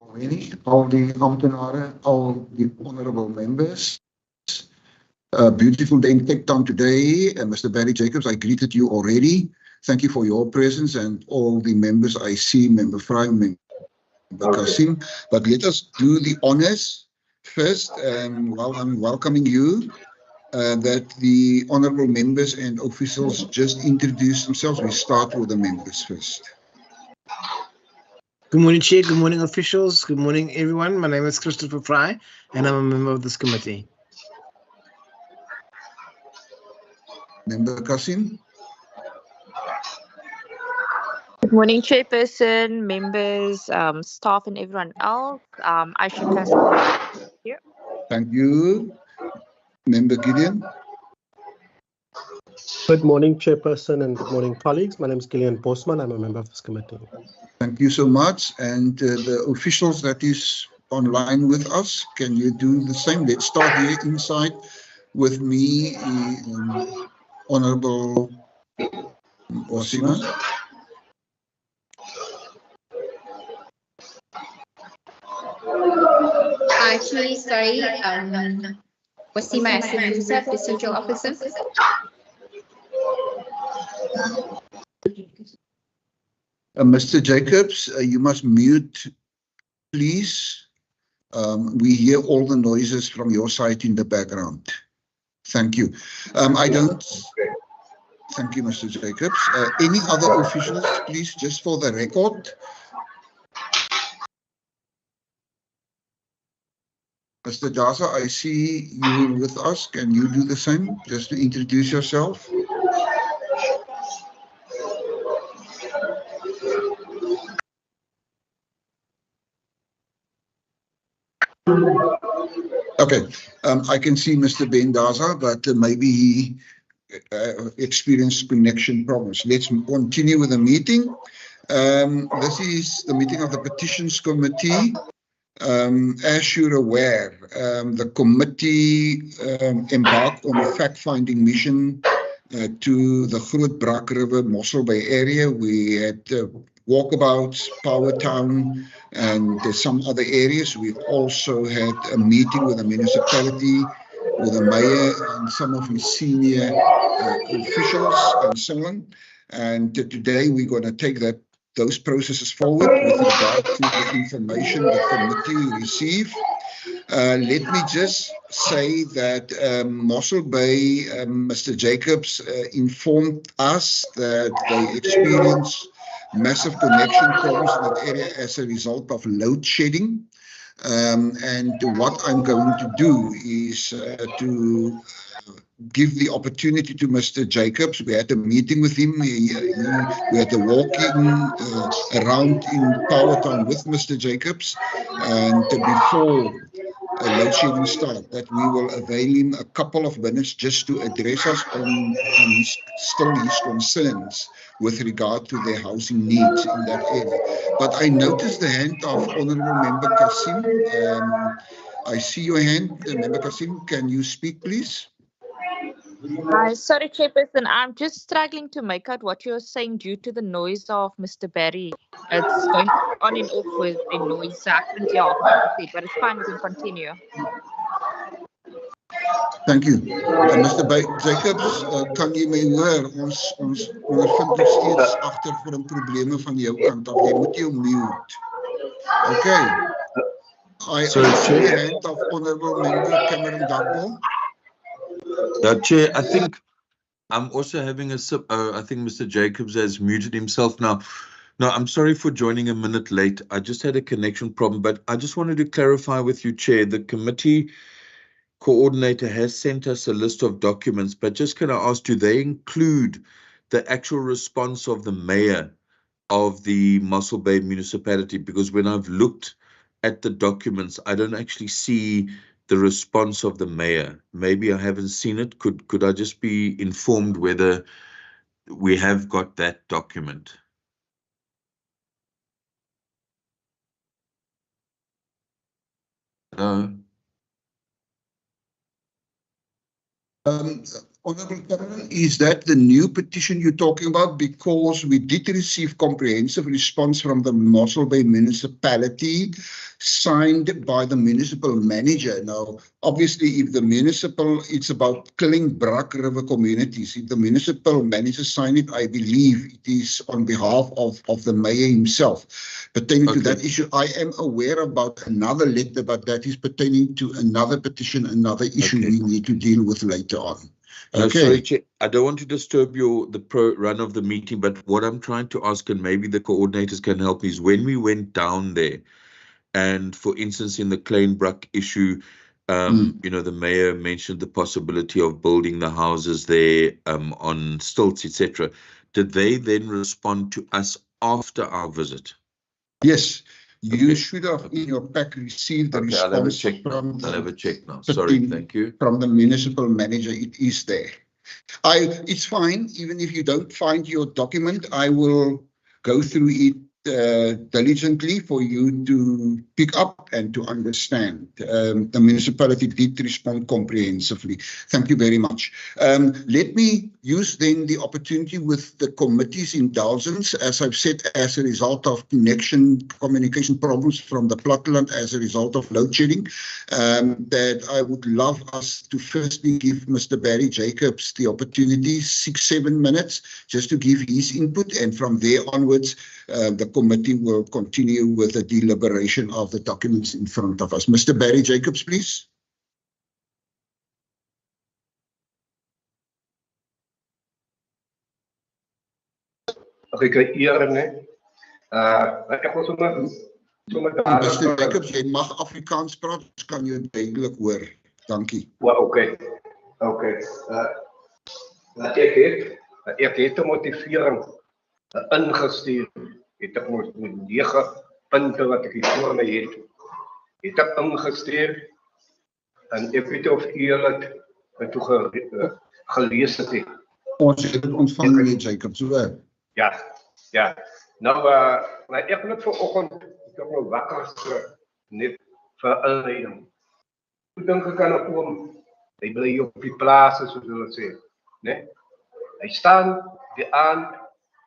already, all the ambtenaren, all the honorable members. Beautiful day in Cape Town today. Mr. Barry Jacobs, I greeted you already. Thank you for your presence and all the members I see, Member Fry, Member Kasim. But let us do the honors first. While I'm welcoming you, that the honorable members and officials just introduce themselves. We start with the members first. Good morning, Chair. Good morning, officials. Good morning, everyone. My name is Christopher Fry, and I'm a member of this committee. Member Kasim. Good morning, Chairperson, members, staff, and everyone else. Aisha Kasim here. Thank you. Member Gideon. Good morning, Chairperson, and good morning, colleagues. My name is Gillian Bosman. I'm a member of this committee. Thank you so much. And the officials that is online with us, can you do the same? Let's start here inside with me, Honorable Osima. Actually, sorry, Wasima Asadusa, Provincial Officer. Mr. Jacobs, you must mute, please. We hear all the noises from your side in the background. Thank you. Thank you, Mr. Jacobs. Any other officials, please, just for the record? Mr. Dasa, I see you with us. Can you do the same, just to introduce yourself? Okay, I can see Mr. Ben Daza, but maybe he experienced connection problems. Let's continue with the meeting. This is the meeting of the Petitions Committee. As you're aware, the committee embarked on a fact-finding mission to the Groot Brak River, Mossel Bay area. We had walkabouts, Power Town, and some other areas. We've also had a meeting with the municipality, with the mayor and some of his senior officials and so on. And today we're going to take those processes forward with regard to the information the committee received. Let me just say that Mossel Bay, Mr. Jacobs informed us that they experienced massive connection problems in that area as a result of load shedding. And what I'm going to do is to give the opportunity to Mr. Jacobs. We had a meeting with him. We had a walking around in Power Town with Mr. Jacobs. And before load shedding start, that we will avail him a couple of minutes just to address us on his concerns with regard to their housing needs in that area. But I noticed the hand of Honourable Member Kasim. I see your hand, Member Kasim. Can you speak, please? Sorry, Chairperson, I'm just struggling to make out what you're saying due to the noise of Mr. Barry. It's going on and off with the noise, so I couldn't hear off, but it's fine, we can continue. Thank you. Mr. Jacobs, kan jy my hoor? Ons ondervind nog steeds agtergrondprobleme van jou kant af. Jy moet jou mute. Okay. I see the hand of Honourable Member Cameron Dagbo. Chair, I think I'm also having a sip. I think Mr. Jacobs has muted himself now. No, I'm sorry for joining a minute late. I just had a connection problem, but I just wanted to clarify with you, Chair, the committee coordinator has sent us a list of documents, but just can I ask, do they include the actual response of the mayor of the Mossel Bay municipality? Because when I've looked at the documents, I don't actually see the response of the mayor. Maybe I haven't seen it. Could I just be informed whether we have got that document? Honourable Cameron, is that the new petition you're talking about? Because we did receive comprehensive response from the Mossel Bay municipality signed by the municipal manager. Now, obviously, if the municipal, it's about killing Brak River communities. If the municipal manager signed it, I believe it is on behalf of the mayor himself. Pertaining to that issue, I am aware about another letter, but that is pertaining to another petition, another issue we need to deal with later on. Sorry, Chair, I don't want to disturb the run of the meeting, but what I'm trying to ask, and maybe the coordinators can help, is when we went down there, and for instance, in the Kleinbrak issue, you know, the mayor mentioned the possibility of building the houses there on stilts, etc. Did they then respond to us after our visit? Yes. You should have in your pack received the response. I'll have a check now. Sorry, thank you. From the municipal manager, it is there. It's fine, even if you don't find your document, I will go through it diligently for you to pick up and to understand. The municipality did respond comprehensively. Thank you very much. Let me use then the opportunity with the committee's indulgence, as I've said, as a result of communication problems from the platteland as a result of load shedding, that I would love us to firstly give Mr. Barry Jacobs the opportunity, 6-7 minutes, just to give his input, and from there onwards, the committee will continue with the deliberation of the documents in front of us. Mr. Barry Jacobs, please. Okay, good evening. Mr. Jacobs, jy mag Afrikaans praat, kan jy duidelik hoor. Dankie. Okay. Ek het 'n motivering ingestuur. Het ek moet 9 punte wat ek hier voor my het ek ingestuur, en ek weet of u het toe gelees het. Ons het dit ontvang, meneer Jacobs, so. Ja. Nou, ek net vanoggend, ek het nou wakker geskrik, net vir inleiding. Hoe dink ek aan 'n oom? Hy bly op die plase, soos hulle sê, né? Hy staan die aand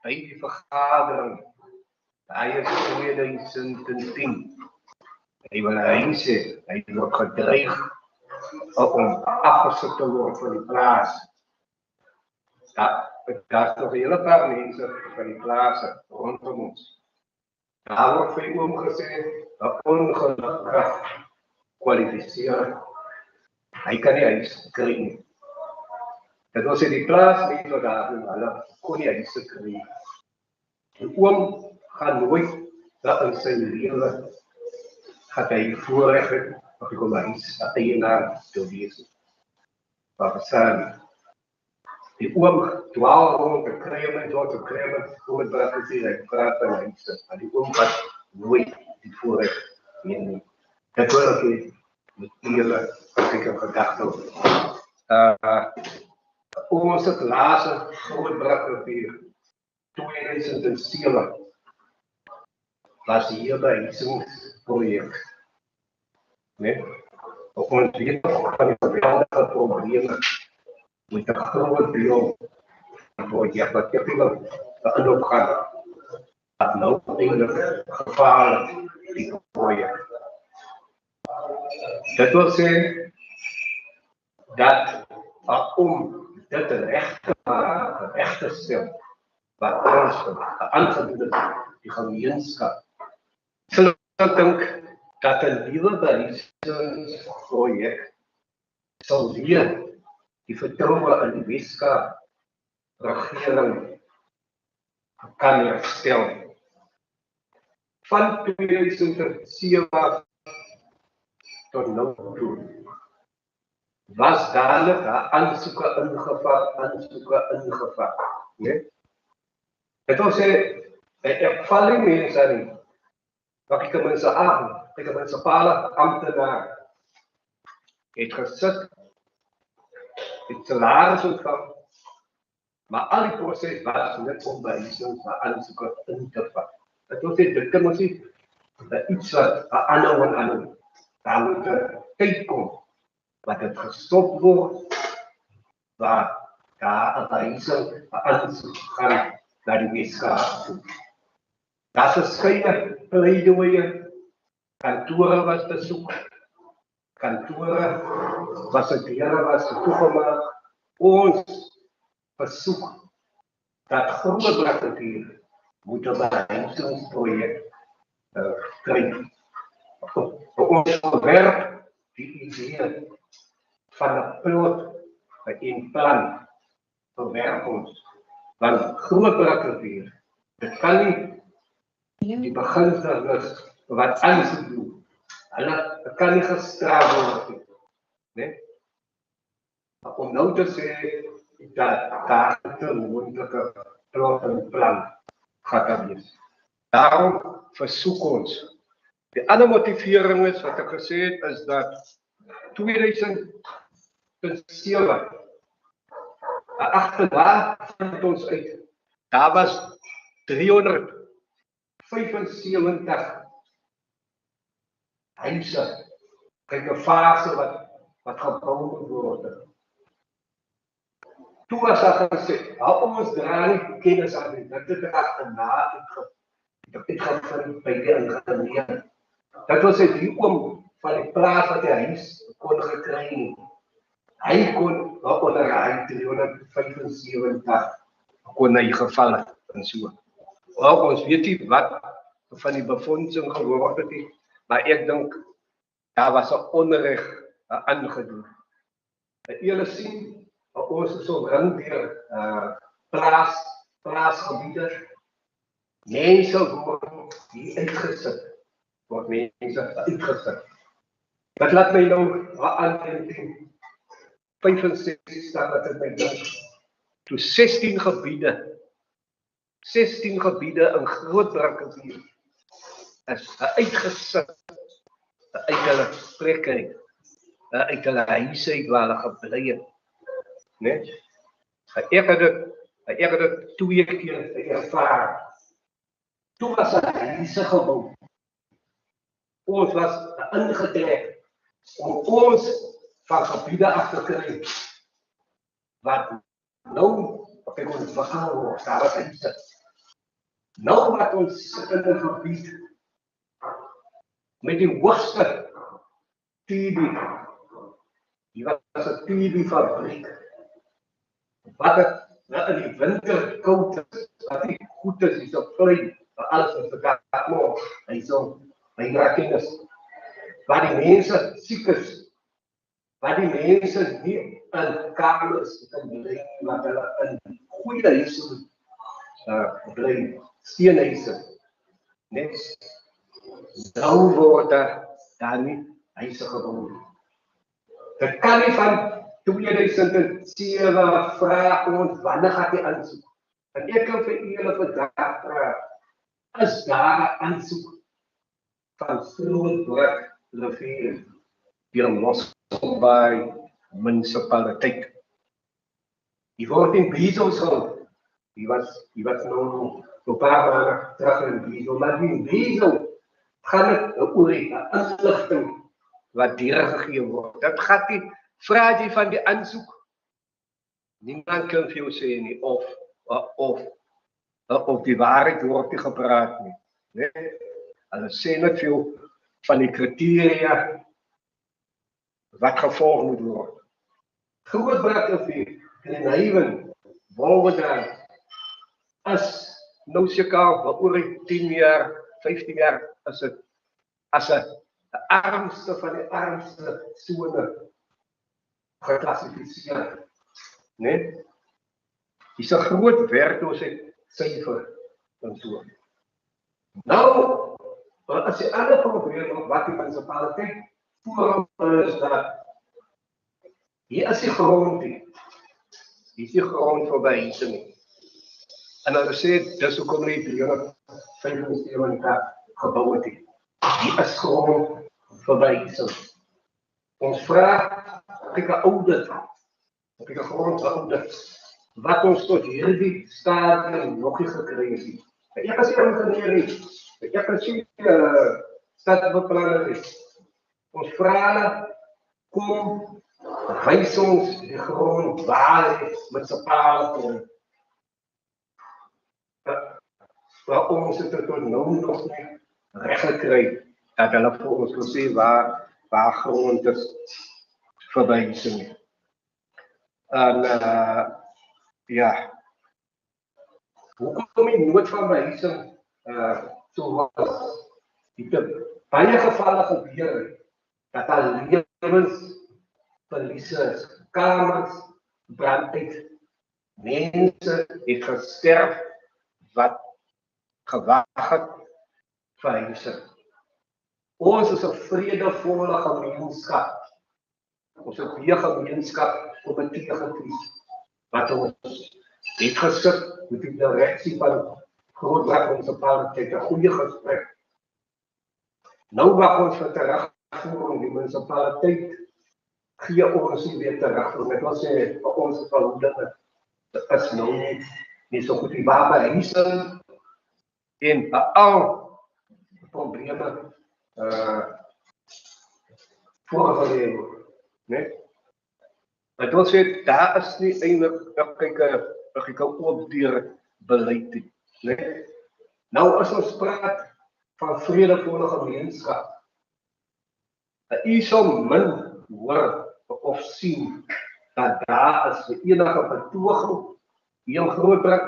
by die vergadering. Hy is 2010. Hy wil sê, hy word gedreig om afgesit te word van die plaas. Daar is nog 'n hele paar mense van die plase rondom ons. Daar word vir hom gesê, 'n ongelukkige kwalifiseer. Hy kan nie huis kry nie. Dit was in die plaas nie, maar daar hulle kon nie huis kry. Die oom gaan nooit dat in sy lewe gaat hy voorreg het of ek om huis eienaar te wees. Maar verstaan, die oom 12 rond te kry om om het wat gesê, hy praat van huis, maar die oom gaat nooit die voorreg nie. Dit wil ek met julle as ek in gedachte ons het laatste groot brakrivier 2007 was hier by huisingsprojek. Nee? Ons weet van die geweldige probleme met 'n groot projek wat ek wil aanloop gaan. Dat nou eintlik gevaarlik die projek. Dit wil sê dat om dit reg te stel, wat ons aangebied het, die gemeenskap. Ek dink dat 'n nuwe behuisingsprojek sal weer die vertroue in die Weskaap regering kan herstel. Van 2007 tot nou toe was daar aansoeke ingevat. Nee? Dit wil sê, ek val nie mense nie. Maar ek het munisipale amptenaar het gesit, het salaris ontvang, maar al die proses was net om behuisings maar aansoeke in te vat. Dit wil sê, dit kan ons nie iets wat aanhou. Daar moet tyd kom, wat het gestop word, waar daar 'n wysing aansoek gaan na die Weskaap toe. Daar's verskeie pleidooie, kantore was besoek, kantore was toegemaak. Ons versoek dat Grootbrakrivier moet 'n behuisingsprojek kry. Ons ontwerp die idee van 'n plot en plan verwerp ons. Want Grootbrakrivier, dit kan nie die begunstigdes wat aansoek doen. Hulle kan nie gestraf word nie. Nee? Om nou te sê dat daar 'n moontlike plot en plan gaan wees. Daarom versoek ons. Die ander motivering is wat ek gesê het is dat 2007 agter daar vind ons uit. Daar was 375 huise. Kyk 'n fase wat gebou moet word. Toe was daar gesê, ons dra nie kennis aan dit. Dit het agterna uitgevind by die ingenieur. Dat was die oom van die plaas wat die huis kon gekry nie. Hy kon onder hy 375 kon hy geval het en so. Wel, ons weet nie wat van die befondsing geword het nie, maar ek dink daar was 'n onreg aangedoen. Julle sien, ons is so rond deur plaasgebiede. Mense word hier uitgesit. Word mense uitgesit. Wat laat my nou aan 65 dat het my dink. Toe 16 gebiede in Grootbrakrivier is uitgesit uit hulle plekke, uit hulle huise uit waar hulle gebly het. Nee? Ek het dit 2 keer ervaar. Toen was er huise gebouw. Ons was ingetrek om ons van gebieden af te krijgen. Wat nou op ons begaan wordt, daar was huise. Nou wat ons in een gebied met die hoogste TB, die was een TB-fabriek. Wat het in die winter koud is, wat nie goed is, is op vlei, alles is verkaart, maar hy so, hy raak kennis. Waar die mense siek is, waar die mense nie in kamers kan bly, maar hulle in goeie huise bly, steenhuise. Net nou word daar nie huise gebouw. Dit kan nie van 2007 vraag ons wanneer gaat die aansoek. En ek kan vir julle vandag vraag, is daar 'n aansoek van Grootbrakrivier deur Mosselbaai munisipaliteit. Die word in Bezos gehou. Die was nou 'n paar maande terug in Bezos, maar die Bezos gaan dit oor 'n inligting wat deurgegee word. Dat gaat die vraag jy van die aansoek. Niemand kan vir jou sê nie of die waarheid word nie gepraat nie. Nee? Hulle sê net vir jou van die kriteria wat gevolg moet word. Grootbrakrivier, Glenhaven, Wolwerdam is nou seker oor 10 jaar, 15 jaar is dit as 'n armste van die armste sone geklassifiseer. Nee? Dis 'n groot werkloosheidsyfer en so. Nou, as jy alle probleem wat die munisipaliteit voor is dat hier is die grond hier. Hier is die grond vir behuising nie. En hulle sê, dis hoekom nie 375 gebou het nie. Hier is grond vir behuising. Ons vraag, kyk 'n audit, kyk 'n grondaudit, wat ons tot hierdie stadium nog nie gekry het nie. Ek as ingenieur nie, ek as stadsbeplanner nie. Ons vra kom wys ons die grond waar met sy paal kom. Maar ons het tot nou nog nie reg gekry dat hulle vir ons kan sê waar grond is vir wysing. En ja, hoekom die nood van wysing so was? Het baie gevalle gebeur dat daar lewensverlies is, kamers brand uit, mense het gesterf wat gewag het vir huise. Ons is 'n vredevolle gemeenskap. Ons het hier gemeenskap komitee gekies wat ons het gesit met die direksie van Grootbrak munisipaliteit 'n goeie gesprek. Nou wag ons vir terugvoering, die munisipaliteit gee ons nie weer terugvoering. Ek wil sê vir ons verhoudinge is nou nie so goed die huise en al probleme voorgeleef word, né? Ek wil sê daar is nie eintlik 'n oop deur beleid nie, né? Nou as ons praat van vredevolle gemeenskap, u sal min hoor of sien dat daar is enige betoging hier in Grootbrak.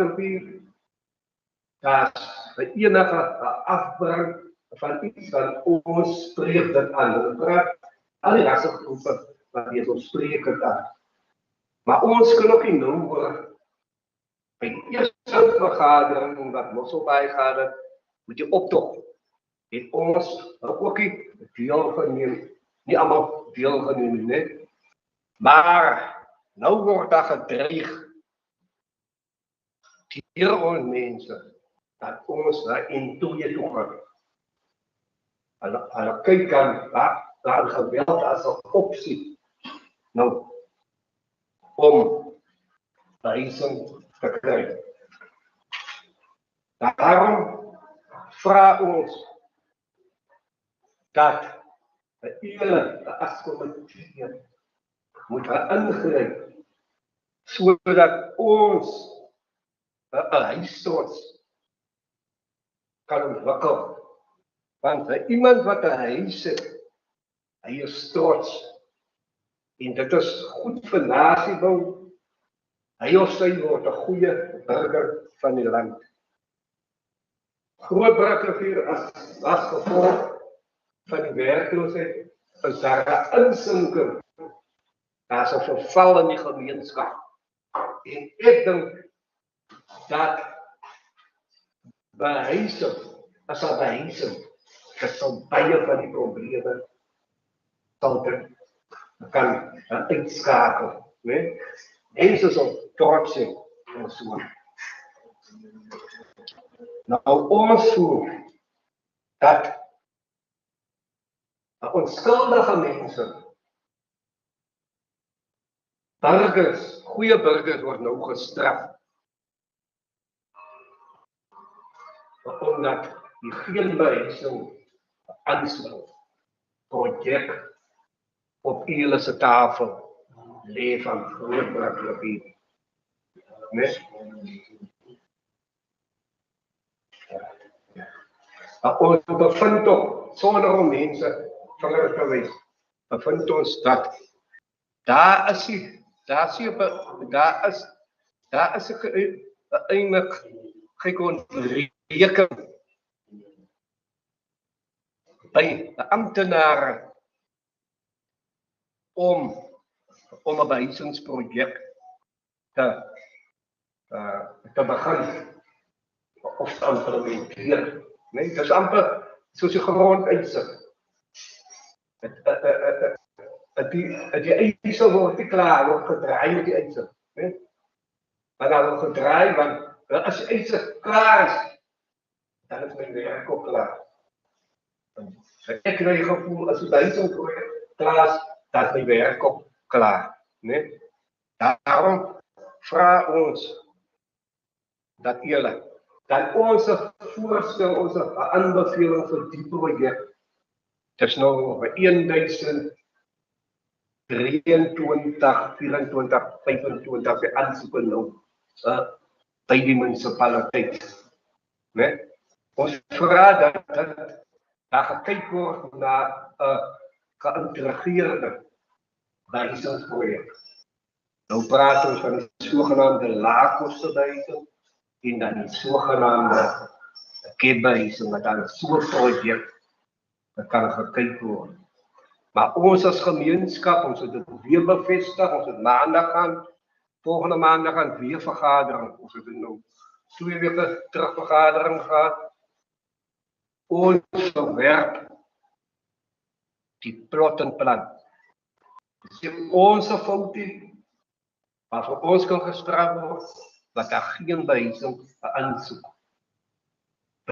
Daar's enige afbreuk van iets wat ons spreek dit aan. Praat al die rassegroepe wat hier ons spreek dit aan. Maar ons kan ook nie nou hoor by die eerste vergadering wat Mosselbaai gehad het met die optog het ons ook nie deel geneem, nie allemaal deel geneem, nee. Maar nou word daar gedreig deur ons mense dat ons in toe gaan. Hulle kyk aan daar geweld as 'n opsie. Nou om wysing te kry. Daarom vra ons dat julle as komitee moet ingryp sodat ons 'n huistrots kan ontwikkel. Want iemand wat 'n huis het, hy is trots. En dit is goed vir nasiebou. Hy of sy word 'n goeie burger van die land. Grootbrak as gevolg van die werkloosheid is daar 'n insinking. Daar's 'n verval in die gemeenskap. En ek dink dat behuising, as 'n behuising, dit sal baie van die probleme sal dit kan uitskakel, né? Mense sal trots zijn en so. Nou ons voel dat onskuldige mense, burgers, goeie burgers word nou gestraf. Omdat die geen behuising aansluit projek op julle se tafel lê van Grootbrak. Ons bevind op sonder om mense vinger te wys, bevind ons dat daar is eintlik rekening by die amptenare om 'n behuisingsprojek te begin of te implementeer. Nee, dit is amper soos 'n grondeising. Die eisel word nie klaar, word gedraai met die eisel. Nee? Maar dan word gedraai, want as die eisel klaar is, dan is my werk ook klaar. Ek kry die gevoel, as die behuisingsprojek klaar is, dan is my werk ook klaar. Nee? Daarom vra ons dat julle, dat onze voorstel, onze aanbeveling vir die projek, dit is nou 1000 23, 24, 25 se aansoeke nou by die munisipaliteit. Né? Ons vra dat daar gekyk word na 'n geïntegreerde behuisingsprojek. Nou praat ons van die sogenaamde laagkoste behuising en dan die sogenaamde kepbehuising wat aan so 'n projek kan gekyk word. Maar ons as gemeenskap, ons het dit weer bevestig, ons het maandag aan, volgende maandag aan weer vergadering. Ons het nou 2 weke terug vergadering gehad. Ons verwerp die plot en plan. Dis ons foutie, maar vir ons kan gestraf word, dat daar geen behuising aansoek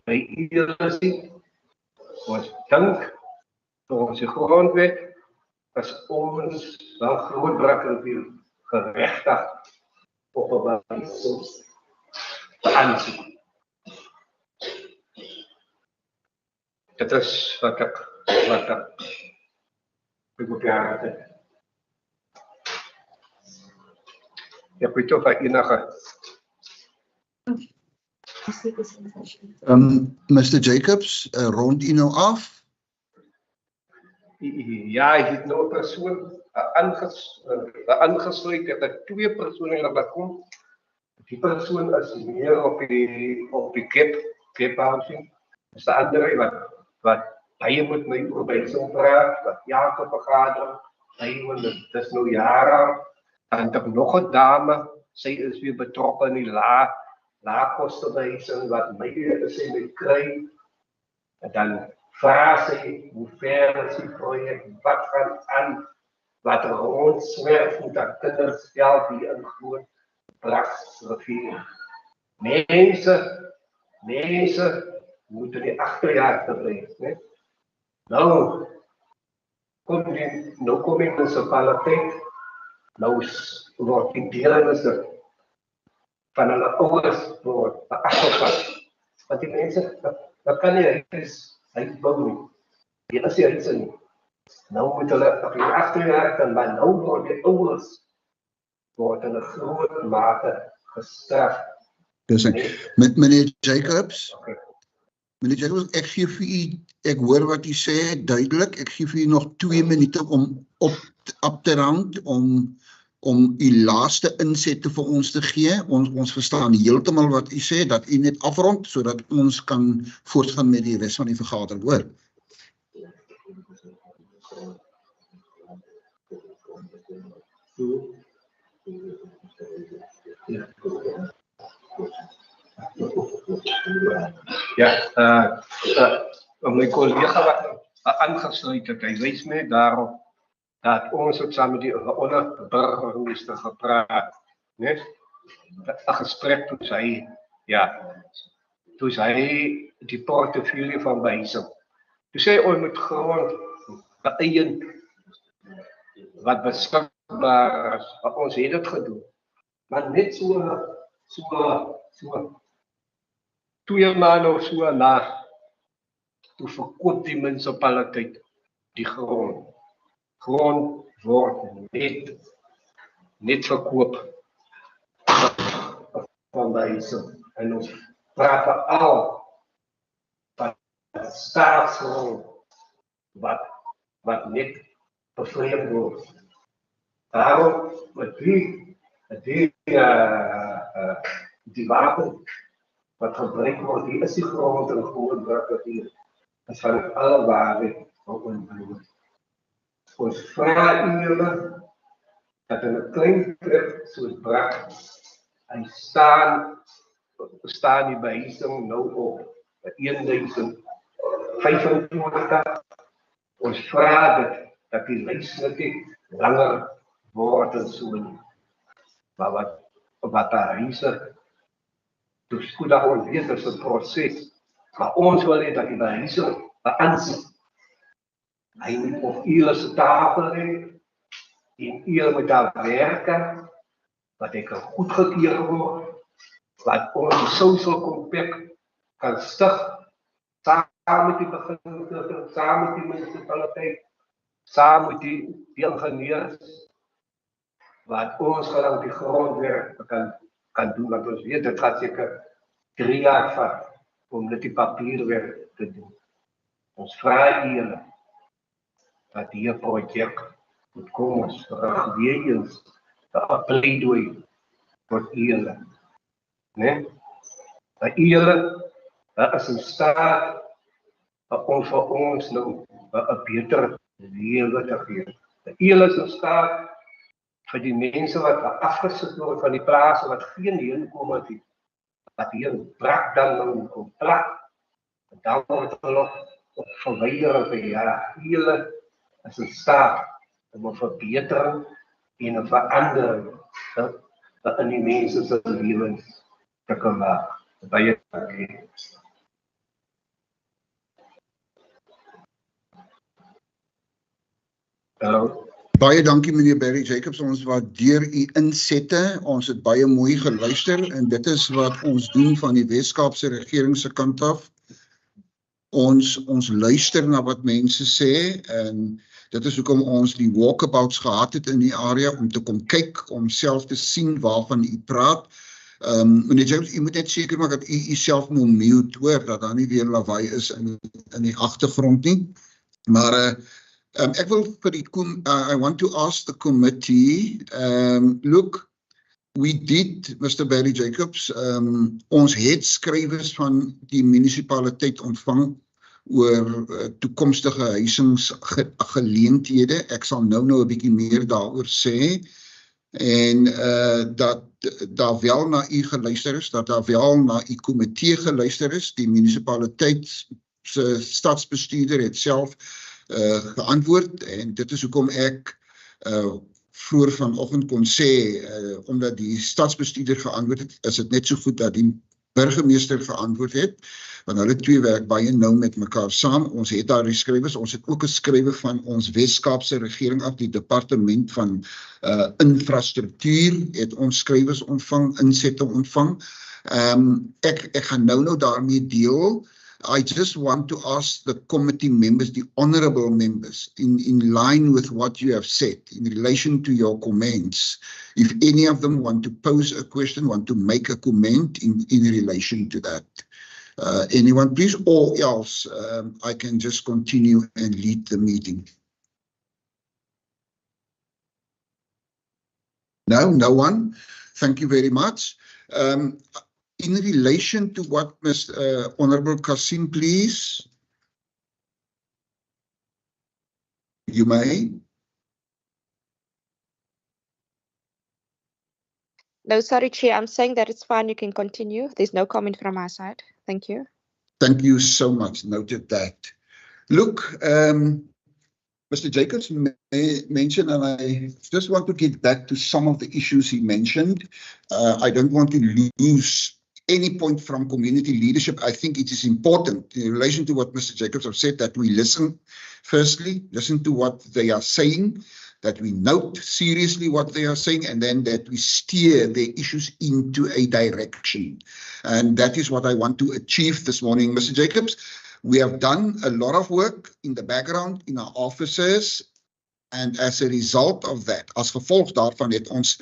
by iedere nie. Ons dink, door onze grondwet, is ons wel groot brakkenviel gerechtigd op een behuising te aanzoeken. Dit is wat ik op je hart heb. Je weet toch dat enige. Mr. Jacobs, rond u nou af? Ja, ik heb nou een persoon aangesluit. Ik heb 2 personen dat komt. Die persoon is meer op die caphousing. Dus de andere wat hij moet mij voorbij zo'n praat, wat Jacob vergaderen. Het is nu jaren. En dan nog een dame, zij is weer betrokken in die laagkostenbehuising, wat mij is met krijgt. En dan vraag ze hoe ver is die project, wat gaan aan, wat er rondzwerft, moet dat kinders zelf die in groot brachtsrivier. Mensen moeten die achterjaar blijven. Nou kom die municipaliteit, nou wordt die deelnemers van hulle ouders word afgevat. Want die mensen, dat kan niet, hij bouwt niet. Die is hier iets in. Nou moet hulle op die achterjaar, maar nou worden die ouders in een grote mate gestraft. Dus, meneer Jacobs, meneer Jacobs, ek gee vir u, ek hoor wat u sê duidelik, ek gee vir u nog 2 minute om op te rand, om u laaste insette vir ons te gee. Ons verstaan heeltemal wat u sê, dat u net afrond, sodat ons kan voortgaan met die res van die vergadering, hoor. Ja, mijn collega wat aangesluit het, hij wijst mij daarop dat ons het samen met die onderburgemeester gepraat, nee? Een gesprek toen hij die portefeuille van behuising. Toen zei hij met grond beëien wat beschikbaar is, wat ons heeft het gedaan. Maar net zo 2 maanden of zo na, toen verkoopt die municipaliteit die grond. Grond wordt niet verkoop van behuising. En ons praten al van staatsgrond wat niet bevreemd wordt. Daarom met die wapen wat gebruikt wordt, die is die grond en gewoon drukken hier. Dat is van alle waarde van onbloed. Ons vragen jullie dat in een klein trip zoals brak, en staan die behuising nou op 1025. Ons vragen dat die lijst niet langer wordt en zo. Maar wat daar is, dus goed dat ons weet, dat is een proces. Maar ons wil dat die behuising aanzien. Hij moet op iedere tafel in ieder moet daar werken, wat ik goed gekeerd word, wat onze social compact kan stichten, samen met die beginnersgroep, samen met die municipaliteit, saam met die ingenieurs, wat ons gewoon die grondwerk kan doen, want ons weet, dit gaat seker 3 jaar vat, om dit die papierwerk te doen. Ons vraag julle, dat die projek moet kom, ons vraag weer eens, een pleidooi, voor julle, nee? Dat julle, is in staat, om vir ons nou, een beter lewe te gee. Dat julle is in staat, vir die mense wat afgesit word van die plase wat geen heenkom het, dat hier brak dan nou kom plak, en dan word hulle op verweidering vir julle is in staat om 'n verbetering en 'n verandering in die mense se lewens te kan maak. Baie dankie. Hallo. Baie dankie meneer Barry Jacobs, ons waardeer u insette, ons het baie mooi geluister en dit is wat ons doen van die Wes-Kaapse regering se kant af. Ons luister na wat mense sê en dit is hoekom ons die walkabouts gehad het in die area om te kom kyk, om self te sien waarvan u praat. Meneer James, u moet net seker maak dat u self moet mute, hoor, dat daar nie weer lawaai is in die agtergrond nie. Maar ek wil vir die I want to ask the committee, look, we did, Mr. Barry Jacobs, ons het skrywers van die munisipaliteit ontvang oor toekomstige huisingsgeleenthede. Ek sal nou 'n bietjie meer daaroor sê. En dat daar wel na u geluister is, dat daar wel na u komitee geluister is. Die munisipaliteit se stadsbestuurder het self geantwoord en dit is hoekom ek vroeër vanoggend kon sê, omdat die stadsbestuurder geantwoord het, is dit net so goed dat die burgemeester geantwoord het, want hulle twee werk baie nou met mekaar saam. Ons het daar die skrywers, ons het ook 'n skrywe van ons Wes-Kaapse regering af, die departement van infrastruktuur het ons skrywers ontvang, insette ontvang. Ek gaan nou daarmee deel. I just want to ask the committee members, the honorable members, in line with what you have said, in relation to your comments, if any of them want to pose a question, want to make a comment in relation to that. Anyone, please, or else I can just continue and lead the meeting. No one. Thank you very much. In relation to what Mr. Honorable Kasim, please. You may. No, sorry, Chair. I'm saying that it's fine. You can continue. There's no comment from my side. Thank you. Thank you so much. Noted that. Look, Mr. Jacobs mentioned, and I just want to get back to some of the issues he mentioned. I don't want to lose any point from community leadership. I think it is important in relation to what Mr. Jacobs have said that we listen, firstly, listen to what they are saying, that we note seriously what they are saying, and then that we steer their issues into a direction. And that is what I want to achieve this morning, Mr. Jacobs. We have done a lot of work in the background in our offices, and as a result of that, as gevolg daarvan het ons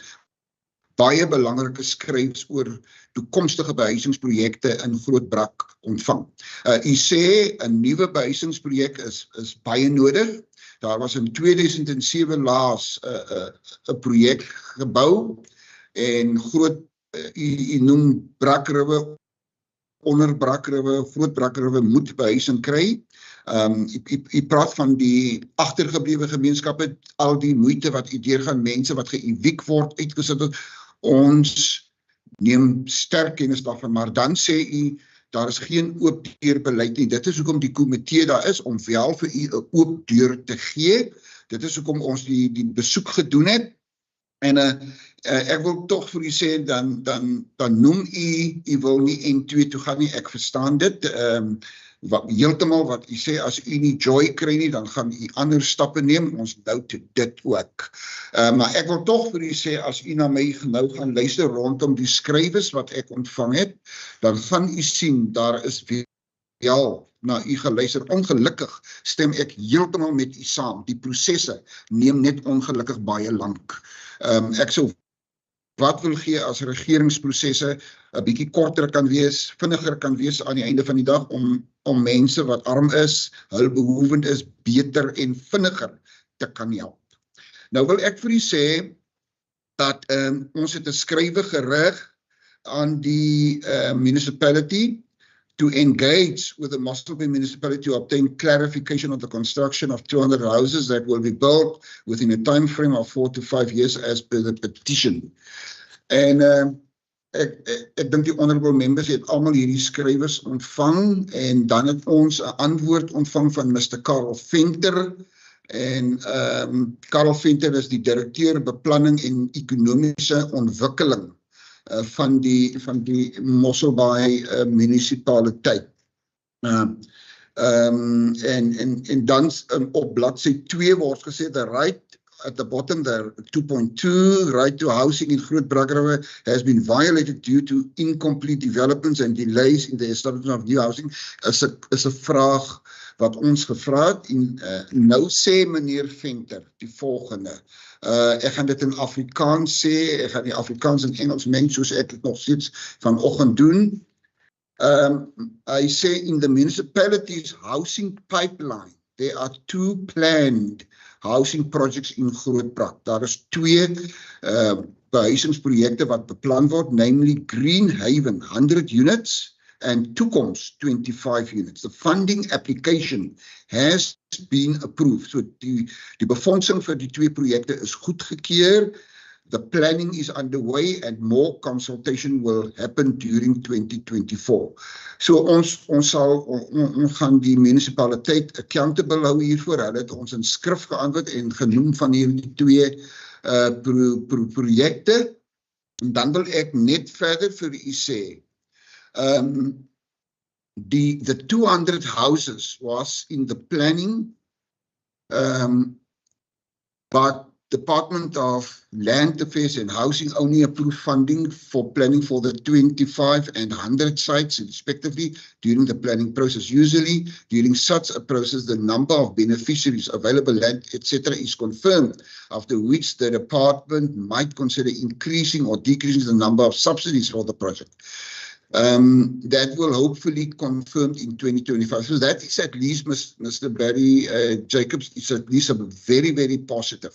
baie belangrike skryfs oor toekomstige behuisingsprojekte in Grootbrak ontvang. U sê 'n nuwe behuisingsprojek is baie nodig. Daar was in 2007 laas 'n projek gebou en u noem Brakriwe, onder Brakriwe, Groot Brakriwe moet behuising kry. U praat van die agtergeblewe gemeenskappe, al die moeite wat u deurgaan, mense wat geëwiek word, uitgesit word. Ons neem sterk kennis daarvan, maar dan sê u, daar is geen oop deur beleid nie. Dit is hoekom die komitee daar is, om wel vir u 'n oop deur te gee. Dit is hoekom ons die besoek gedoen het. En ek wil tog vir u sê, dan noem u wil nie N2 toe gaan nie, ek verstaan dit. Heeltemal wat u sê, as u nie joy kry nie, dan gaan u ander stappe neem, ons note dit ook. Maar ek wil tog vir u sê, as u na my nou gaan luister rondom die skrywes wat ek ontvang het, dan gaan u sien, daar is na u geluister. Ongelukkig stem ek heeltemal met u saam. Die prosesse neem net ongelukkig baie lank. Ek sou wat wil gee as regeringsprosesse 'n bietjie korter kan wees, vinniger kan wees aan die einde van die dag om mense wat arm is, hulpbehoevend is, beter en vinniger te kan help. Nou wil ek vir u sê dat ons het 'n skrywe gerig aan die municipality to engage with the Mossel Bay municipality to obtain clarification on the construction of 200 houses that will be built within a time frame of 4 to 5 years as per the petition. En ek dink die honorable members het almal hierdie skrywers ontvang en dan het ons 'n antwoord ontvang van Mr. Karel Venter. En Karel Venter is die direkteur beplanning en ekonomiese ontwikkeling van die Mossel Bay munisipaliteit. En dan op bladsy 2 word gesê the right at the bottom there 2.2 right to housing in Groot Brackenrivier has been violated due to incomplete developments and delays in the establishment of new housing is 'n vraag wat ons gevra het en nou sê meneer Venter die volgende. Ek gaan dit in Afrikaans sê, ek gaan die Afrikaans en Engels meng soos ek dit nog steeds vanoggend doen. Hy sê in the municipality's housing pipeline there are 2 planned housing projects in Grootbrak. Daar is 2 behuisingsprojekte wat beplan word, namely Green Haven 100 units and Toekoms 25 units. The funding application has been approved. So die befondsing vir die 2 projekte is goedgekeur. The planning is underway and more consultation will happen during 2024. So ons gaan die munisipaliteit accountable hou hiervoor. Hulle het ons in skrif geantwoord en genoem van hierdie 2 projekte. En dan wil ek net verder vir u sê, the 200 houses was in the planning, but Department of Land Affairs and Housing only approved funding for planning for the 25 and 100 sites respectively during the planning process. Usually, during such a process, the number of beneficiaries, available land, etc. is confirmed, after which the department might consider increasing or decreasing the number of subsidies for the project. That will hopefully confirmed in 2025. So that is at least, Mr. Barry Jacobs, is at least a very, very positive.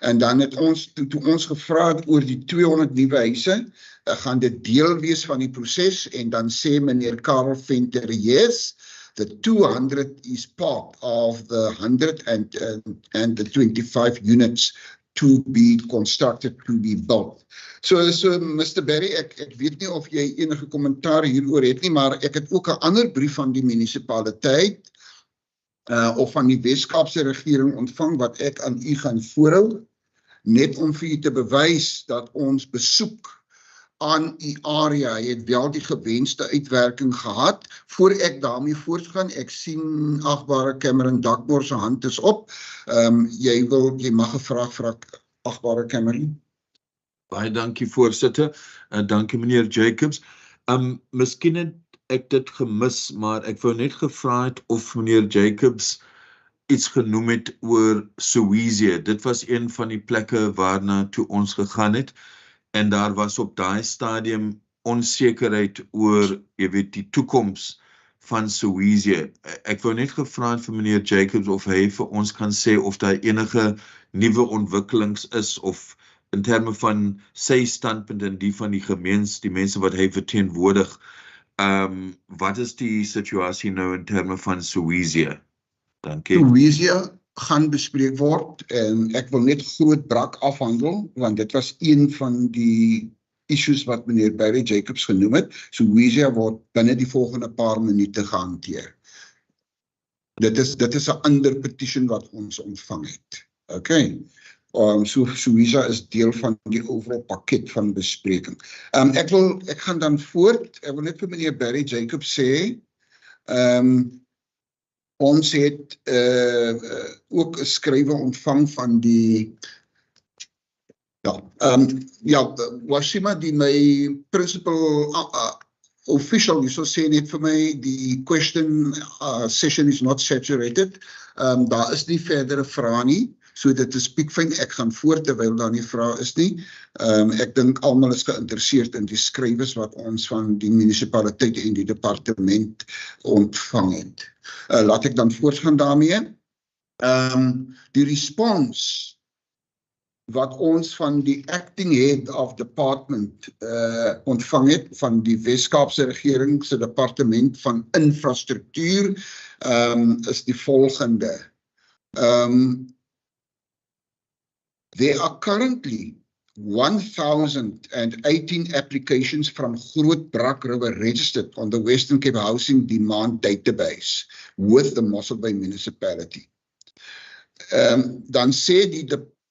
En dan het ons, toe ons gevra het oor die 200 nuwe huise, gaan dit deel wees van die proses en dan sê meneer Karel Venter, yes, the 200 is part of the 100 and the 25 units to be constructed, to be built. So Mr. Barry, ek weet nie of jy enige kommentaar hieroor het nie, maar ek het ook 'n ander brief van die munisipaliteit of van die Weskaapse regering ontvang wat ek aan u gaan voorhou, net om vir u te bewys dat ons besoek aan u area het wel die gewenste uitwerking gehad. Voor ek daarmee voortgaan, ek sien agbare Cameron Dakmore se hand is op. Jy mag 'n vraag vra, agbare Cameron. Baie dankie voorsitter. Dankie meneer Jacobs. Miskien het ek dit gemis, maar ek wou net gevra het of meneer Jacobs iets genoem het oor Soweto. Dit was een van die plekke waarna toe ons gegaan het. En daar was op daai stadium onsekerheid oor, jy weet, die toekoms van Soweto. Ek wou net gevra het vir meneer Jacobs of hy vir ons kan sê of daar enige nuwe ontwikkelings is of in terme van sy standpunt en die van die mense wat hy verteenwoordig. Wat is die situasie nou in terme van Soweto? Dankie. Soweto gaan bespreek word en ek wil net Grootbrak afhandel, want dit was een van die issues wat meneer Barry Jacobs genoem het. Soweto word binne die volgende paar minute gehanteer. Dit is 'n ander petition wat ons ontvang het. Okay. Soweto is deel van die overal pakket van bespreking. Ek gaan dan voort. Ek wil net vir meneer Barry Jacobs sê, ons het ook 'n skrywe ontvang van die Washima, die my principal official hierso sê net vir my die question session is not saturated. Daar is nie verdere vrae nie. So dit is piekfyn, ek gaan voort terwyl daar nie vrae is nie. Ek dink almal is geïnteresseerd in die skrywes wat ons van die munisipaliteit en die departement ontvang het. Laat ek dan voortgaan daarmee. Die respons wat ons van die acting head of department ontvang het van die Wes-Kaapse regering se departement van infrastruktuur is die volgende. There are currently 1,018 applications from Groot Brak River registered on the Western Cape Housing Demand Database with the Mossel Bay municipality. Dan sê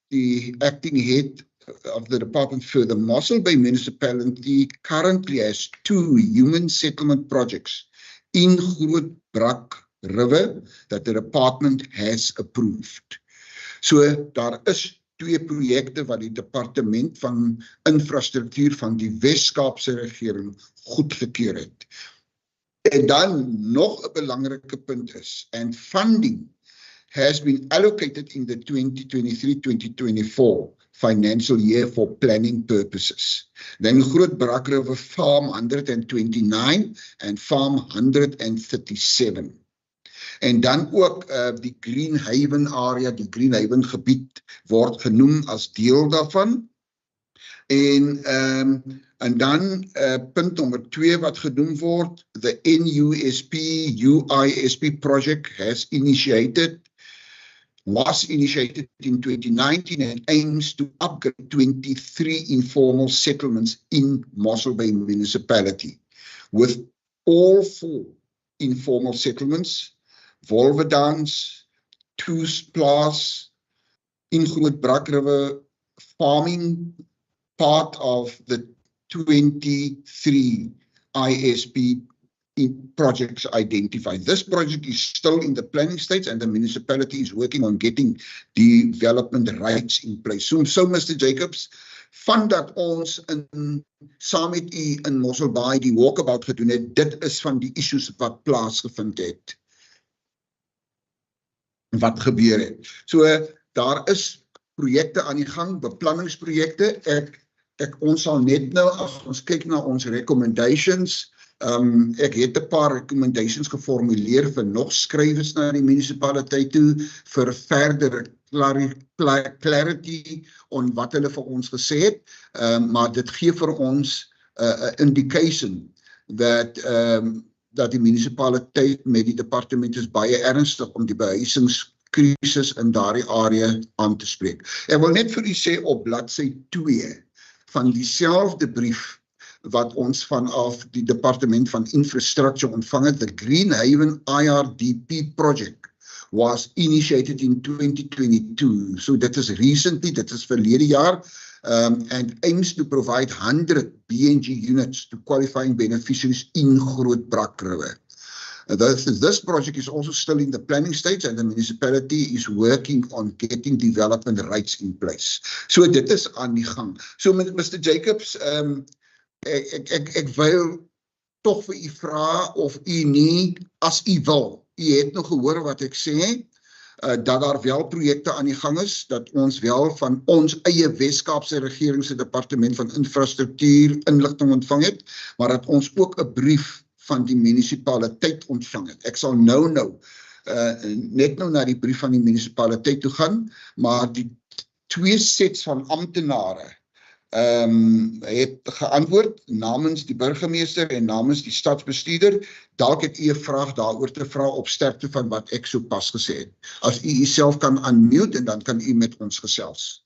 the acting head of the department further, Mossel Bay municipality currently has 2 human settlement projects in Groot Brak River that the department has approved. So daar is 2 projekte wat die departement van infrastruktuur van die Wes-Kaapse regering goedgekeur het. En dan nog 'n belangrike punt is, and funding has been allocated in the 2023-2024 financial year for planning purposes. Then Groot Brak River Farm 129 and Farm 137. En dan ook die Green Haven area, die Green Haven gebied word genoem as deel daarvan. En dan punt nommer 2 wat genoem word, the NUSP-UISP project was initiated in 2019 and aims to upgrade 23 informal settlements in Mossel Bay municipality, with all 4 informal settlements, Wolvedans, Toesplaas, in Groot Brak River farming, part of the 23 ISP projects identified. This project is still in the planning stage and the municipality is working on getting development rights in place. So Mr. Jacobs, van dat ons saam met u in Mossel Bay die walkabout gedoen het, dit is van die issues wat plaasgevind het. Wat gebeur het. So daar is projekte aan die gang, beplanningsprojekte. Ons sal net nou, as ons kyk na ons recommendations, ek het 'n paar recommendations geformuleer vir nog skrywes na die munisipaliteit toe, vir verdere clarity on wat hulle vir ons gesê het, maar dit gee vir ons 'n indication that die munisipaliteit met die departement is baie ernstig om die behuisingskrisis in daardie area aan te spreek. Ek wil net vir u sê op bladsy 2 van dieselfde brief wat ons vanaf die departement van infrastructure ontvang het, the Green Haven IRDP project was initiated in 2022. So dit is recently, dit is verlede jaar, and aims to provide 100 BNG units to qualifying beneficiaries in Groot Brak River. This project is also still in the planning stage and the municipality is working on getting development rights in place. So dit is aan die gang. So Mr. Jacobs, ek wil toch vir u vra of u nie, as u wil, u het nog gehoor wat ek sê, dat daar wel projekte aan die gang is, dat ons wel van ons eie Wes-Kaapse regering se departement van infrastruktuur inligting ontvang het, maar dat ons ook 'n brief van die munisipaliteit ontvang het. Ek sal net nou na die brief van die munisipaliteit toe gaan, maar die 2 sets van amptenare het geantwoord namens die burgemeester en namens die stadsbestuurder. Dalk het u 'n vraag daaroor te vra op sterkte van wat ek so pas gesê het. As u uself kan unmute en dan kan u met ons gesels.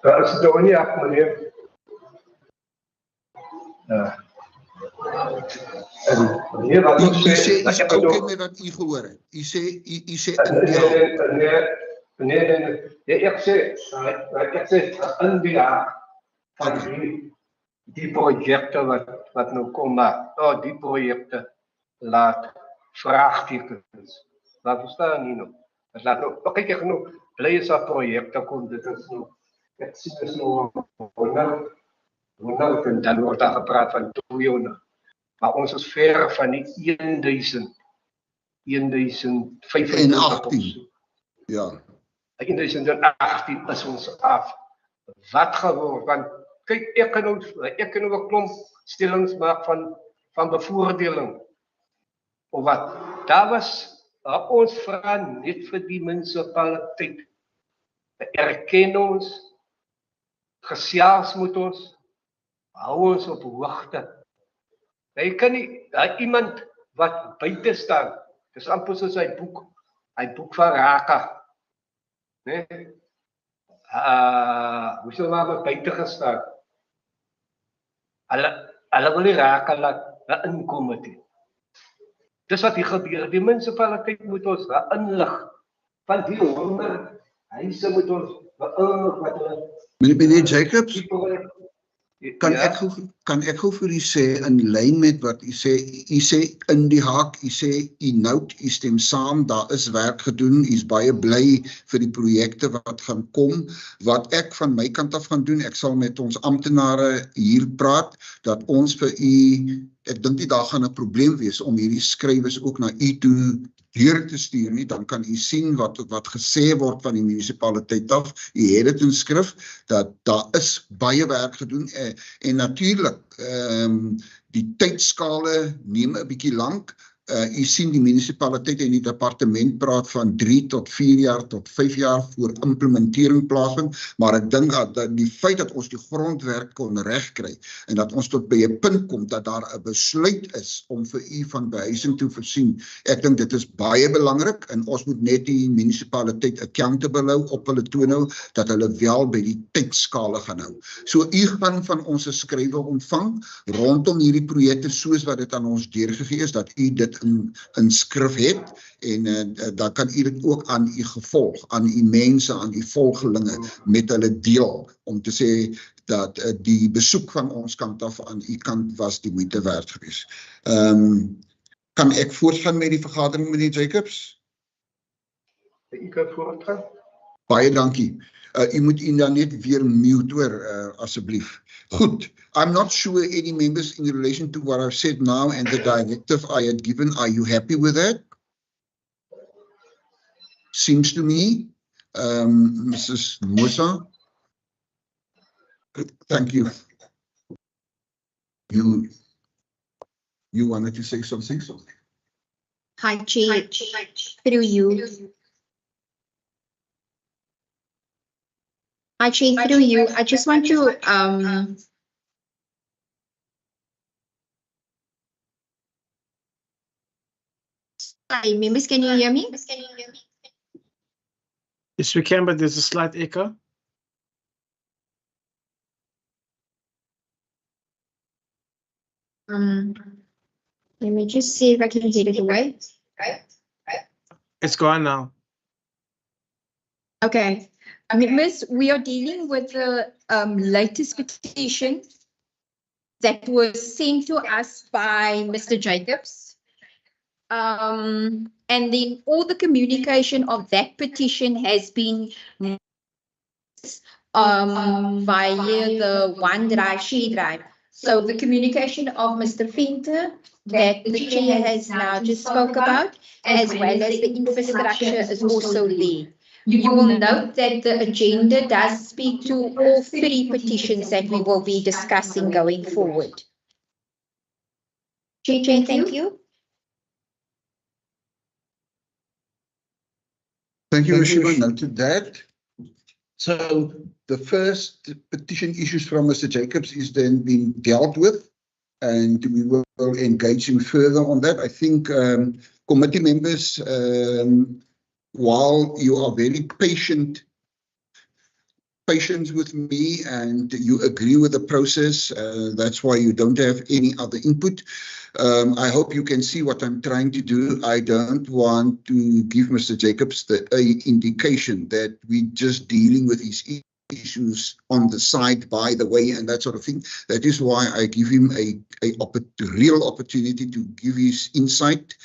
As dit nie af meneer. Meneer wat U sê is ook met wat u gehoor het. U sê nee, ek sê in die projekte wat nou kom maar, die projekte laat vraagtekens. Laat verstaan nie nou. Het laat nou, kyk ek nou, bly is daar projekte kom, dit is nou, ek sien is nou 100 en dan word daar gepraat van 200. Maar ons is ver van die 1500. Ja. 1018 is ons af. Wat geword? Want kyk, ek kan nou 'n klomp stellings maak van bevoordeling. Of wat? Daar was ons vra net vir die munisipaliteit. Erken ons, gesels moet ons, hou ons op hoogte. Jy kan nie, iemand wat buite staan, dis amper soos hy boek van Raka. Nee? Hoe sal maar buite gestaan? Hulle wil nie Raka laat inkom het nie. Dis wat hier gebeur. Die munisipaliteit moet ons inlig. Van die 100 huise moet ons beïnvloed wat hulle. Meneer Jacobs, kan ek gou vir u sê in lyn met wat u sê in die haak, u sê u nout, u stem saam, daar is werk gedoen, u is baie bly vir die projekte wat gaan kom. Wat ek van my kant af gaan doen, ek sal met ons amptenare hier praat, dat ons vir u, ek dink nie daar gaan 'n probleem wees om hierdie skrywes ook na u toe deur te stuur nie, dan kan u sien wat gesê word van die munisipaliteit af. U het dit in skrif, dat daar is baie werk gedoen, en natuurlik, die tydskale neem 'n bietjie lank. U sien die munisipaliteit en die departement praat van 3 tot 4 jaar tot 5 jaar voor implementering plaasvind, maar ek dink dat die feit dat ons die grondwerk kon regkry en dat ons tot by 'n punt kom dat daar 'n besluit is om vir u van behuising te voorsien, ek dink dit is baie belangrik en ons moet net die munisipaliteit accountable hou, op hulle toon hou, dat hulle wel by die tydskale gaan hou. So u gaan van ons 'n skrywe ontvang rondom hierdie projekte soos wat dit aan ons deurgegee is, dat u dit in skrif het, en dan kan u dit ook aan u gevolg, aan u mense, aan u volgelinge met hulle deel, om te sê dat die besoek van ons kant af aan u kant was die moeite werd geweest. Kan ek voortgaan met die vergadering, meneer Jacobs? U kan voortgaan. Baie dankie. U moet u dan net weer mute hoor, asseblief. Goed. I'm not sure any members in relation to what I've said now and the directive I had given, are you happy with that? Seems to me. Mrs. Musa? Thank you. You wanted to say something? Hi, Chair. Through you. Hi, Chair, through you. I just want to sorry, members, can you hear me? Yes, we can, but there's a slight echo. Let me just see if I can get it away. It's gone now. Okay. Members, we are dealing with the latest petition that was sent to us by Mr. Jacobs. And then all the communication of that petition has been via the OneDrive, ShareDrive. So the communication of Mr. Venter that the chair has now just spoke about, as well as the infrastructure is also there. You will note that the agenda does speak to all 3 petitions that we will be discussing going forward. Chair, thank you. Thank you, Rashima. Noted that. So the first petition issues from Mr. Jacobs is then being dealt with, and we will engage him further on that. I think committee members, while you are very patient with me and you agree with the process, that's why you don't have any other input. I hope you can see what I'm trying to do. I don't want to give Mr. Jacobs the indication that we're just dealing with his issues on the side, by the way, and that sort of thing. That is why I give him a real opportunity to give his insight,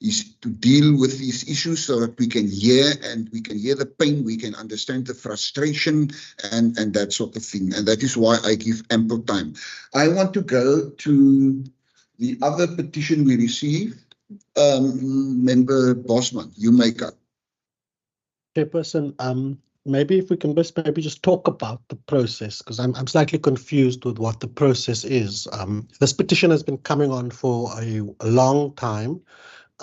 is to deal with these issues so that we can hear, and we can hear the pain, we can understand the frustration and that sort of thing. And that is why I give ample time. I want to go to the other petition we received. Member Bosman, you may go. Chairperson, maybe if we can just talk about the process, because I'm slightly confused with what the process is. This petition has been coming on for a long time.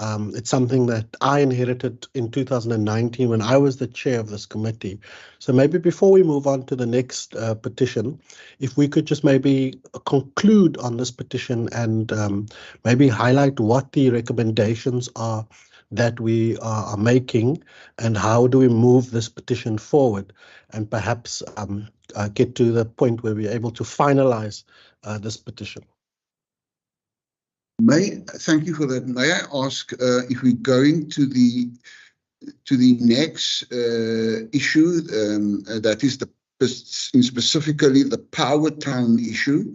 It's something that I inherited in 2019 when I was the chair of this committee. So maybe before we move on to the next petition, if we could just maybe conclude on this petition and maybe highlight what the recommendations are that we are making and how do we move this petition forward, and perhaps get to the point where we're able to finalize this petition. Thank you for that. May I ask if we're going to the next issue, that is specifically the Power Town issue.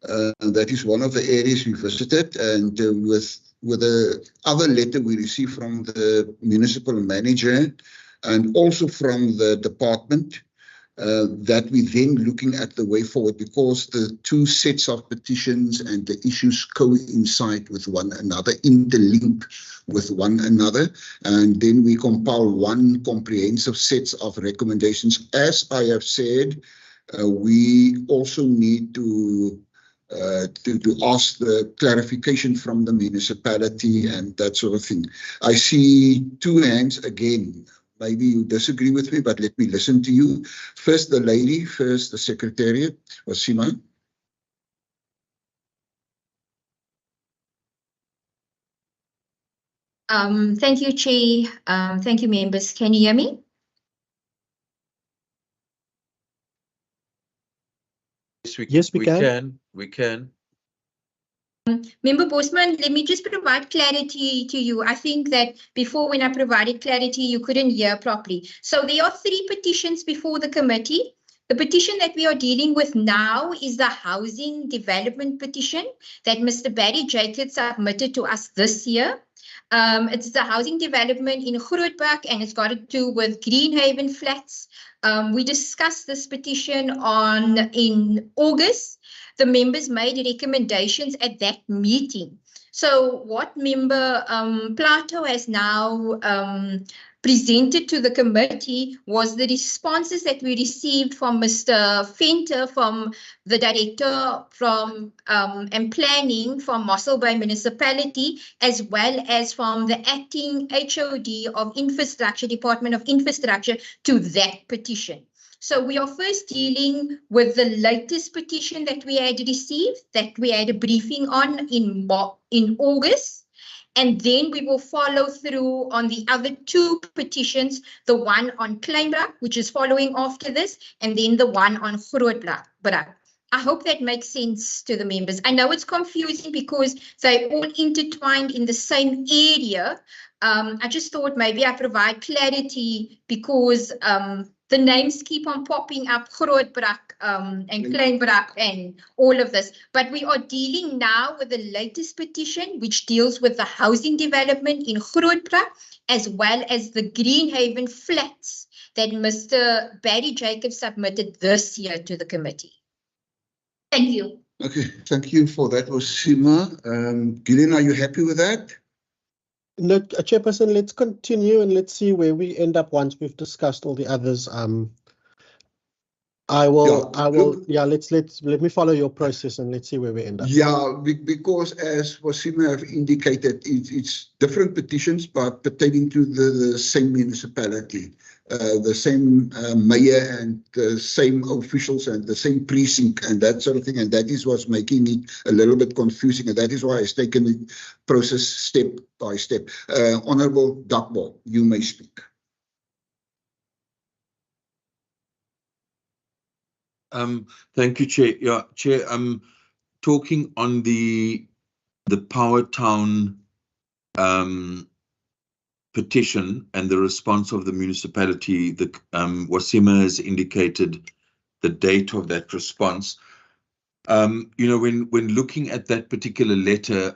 That is one of the areas we visited, and with the other letter we received from the municipal manager and also from the department, that we then looking at the way forward, because the two sets of petitions and the issues coincide with one another, interlink with one another, and then we compile one comprehensive set of recommendations. As I have said, we also need to ask the clarification from the municipality and that sort of thing. I see two hands again. Maybe you disagree with me, but let me listen to you. First the lady, first the secretariat, Wasima. Thank you, Chair. Thank you, members. Can you hear me? Yes, we can. We can. Member Bosman, let me just provide clarity to you. I think that before, when I provided clarity, you couldn't hear properly. So there are 3 petitions before the committee. The petition that we are dealing with now is the housing development petition that Mr. Barry Jacobs submitted to us this year. It's the housing development in Grootbak, and it's got to do with Greenhaven flats. We discussed this petition in August. The members made recommendations at that meeting. So what member Plato has now presented to the committee was the responses that we received from Mr. Venter, from the director and planning from Mossel Bay Municipality, as well as from the acting HOD of Infrastructure, Department of Infrastructure, to that petition. So we are first dealing with the latest petition that we had received, that we had a briefing on in August. And then we will follow through on the other 2 petitions, the one on Kleinbrak, which is following after this, and then the one on Grootbrak. I hope that makes sense to the members. I know it's confusing because they're all intertwined in the same area. I just thought maybe I provide clarity because the names keep on popping up, Grootbrak and Kleinbrak and all of this. But we are dealing now with the latest petition, which deals with the housing development in Grootbrak, as well as the Greenhaven flats that Mr. Barry Jacobs submitted this year to the committee. Thank you. Okay, thank you for that, Wasima. Gillian, are you happy with that? No, Chairperson, let's continue and let's see where we end up once we've discussed all the others. Let me follow your process and let's see where we end up. Yeah, because as Wasima have indicated, it's different petitions, but pertaining to the same municipality, the same mayor and the same officials and the same precinct and that sort of thing. And that is what's making it a little bit confusing. And that is why it's taken the process step by step. Honorable Dakbo, you may speak. Thank you, Chair. Yeah, Chair, I'm talking on the Power Town petition and the response of the municipality, the Wasima has indicated the date of that response. You know, when looking at that particular letter,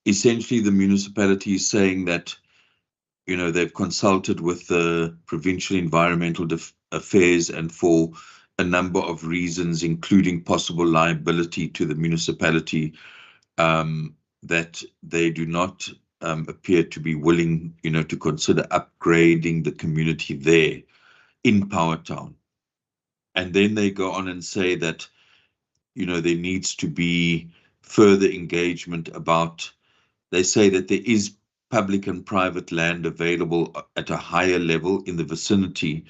essentially the municipality is saying that, you know, they've consulted with the Provincial Environmental Affairs, and for a number of reasons, including possible liability to the municipality, that they do not appear to be willing, you know, to consider upgrading the community there in Powertown. And then they go on and say that, you know, there needs to be further engagement about, they say that there is public and private land available at a higher level in the vicinity,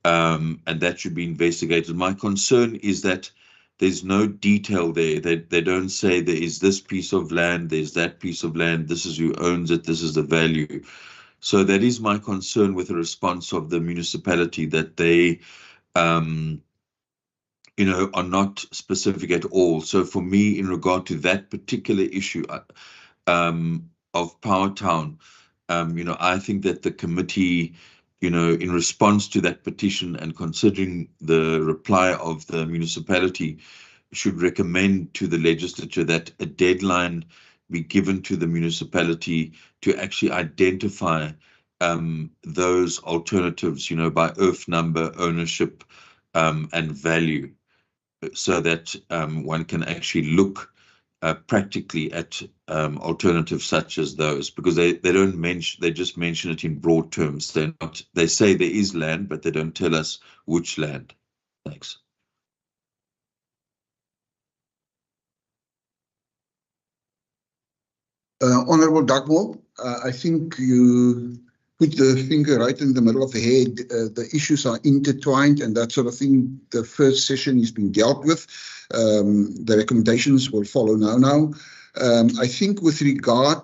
and that should be investigated. My concern is that there's no detail there. They don't say there is this piece of land, there's that piece of land, this is who owns it, this is the value. So that is my concern with the response of the municipality, that they, you know, are not specific at all. So for me, in regard to that particular issue of Powertown, you know, I think that the committee, you know, in response to that petition and considering the reply of the municipality, should recommend to the legislature that a deadline be given to the municipality to actually identify those alternatives, you know, by earth number, ownership, and value, so that one can actually look practically at alternatives such as those, because they don't mention, they just mention it in broad terms. They're not, they say there is land, but they don't tell us which land. Thanks. Honourable Dugmore, I think you put the finger right in the middle of the head. The issues are intertwined and that sort of thing. The first session has been dealt with. The recommendations will follow now. I think with regard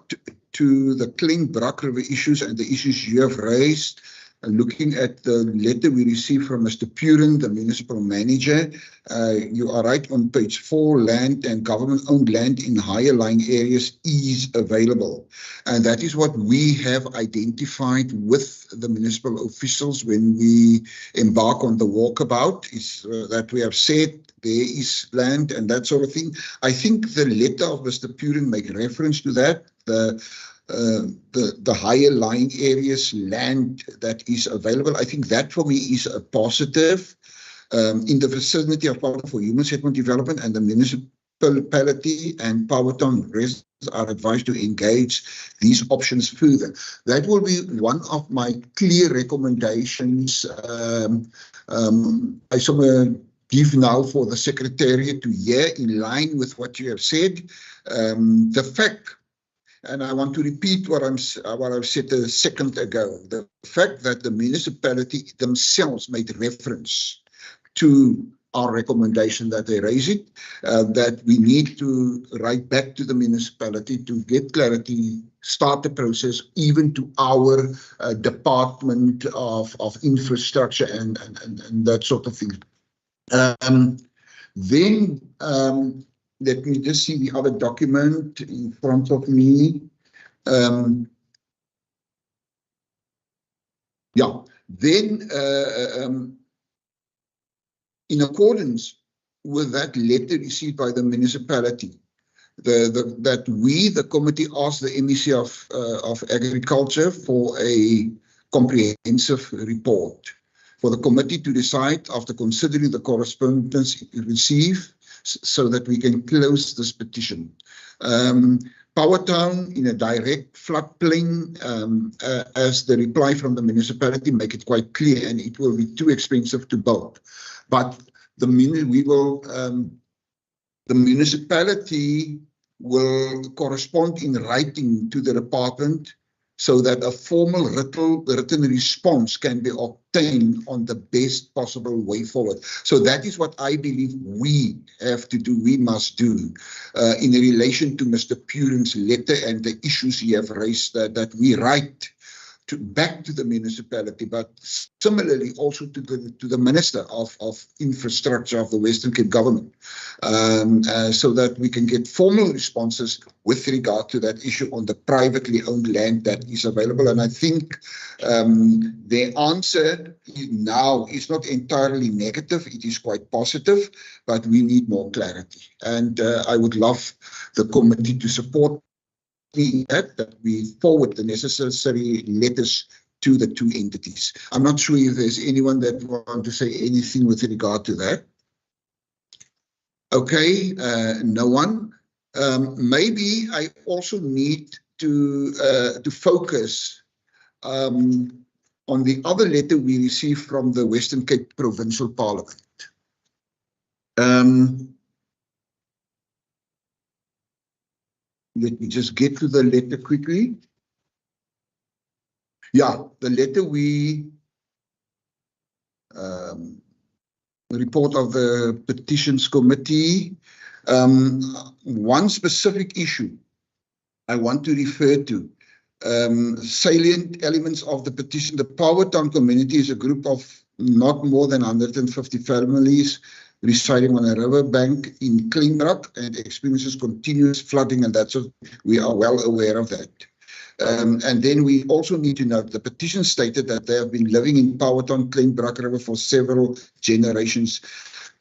to the Klein-Brak River issues and the issues you have raised, looking at the letter we received from Mr. Purin, the municipal manager, you are right on page 4, land and government-owned land in higher lying areas is available. And that is what we have identified with the municipal officials when we embark on the walkabout, is that we have said there is land and that sort of thing. I think the letter of Mr. Purin makes reference to that. The higher lying areas land that is available. I think that for me is a positive. In the vicinity of Powertown for Human Settlement Development, and the municipality and Powertown residents are advised to engage these options further. That will be one of my clear recommendations. I somewhere give now for the Secretariat to hear, in line with what you have said, the fact. And I want to repeat what I've said a second ago. The fact that the municipality themselves made reference to our recommendation that they raise it, that we need to write back to the municipality to get clarity, start the process, even to our Department of Infrastructure and that sort of thing. Then let me just see the other document in front of me. Yeah, then in accordance with that letter received by the municipality, that we, the committee, asked the MEC of Agriculture for a comprehensive report for the committee to decide after considering the correspondence received, so that we can close this petition. Powertown in a direct floodplain, as the reply from the municipality make it quite clear, and it will be too expensive to build. But the municipality will correspond in writing to the department, so that a formal written response can be obtained on the best possible way forward. So that is what I believe we have to do, we must do, in relation to Mr. Purin's letter and the issues he have raised, that we write back to the municipality, but similarly also to the Minister of Infrastructure of the Western Cape government, so that we can get formal responses with regard to that issue on the privately owned land that is available. And I think their answer now is not entirely negative, it is quite positive, but we need more clarity. And I would love the committee to support that we forward the necessary letters to the two entities. I'm not sure if there's anyone that wants to say anything with regard to that. Okay, no one. Maybe I also need to focus on the other letter we received from the Western Cape Provincial Parliament. Let me just get to the letter quickly. Yeah, the letter report of the Petitions Committee. One specific issue I want to refer to, salient elements of the petition. The Powertown community is a group of not more than 150 families residing on a riverbank in Kleinbrak and experiences continuous flooding, and that's what we are well aware of that. And then we also need to note the petition stated that they have been living in Powertown, Kleinbrak River for several generations.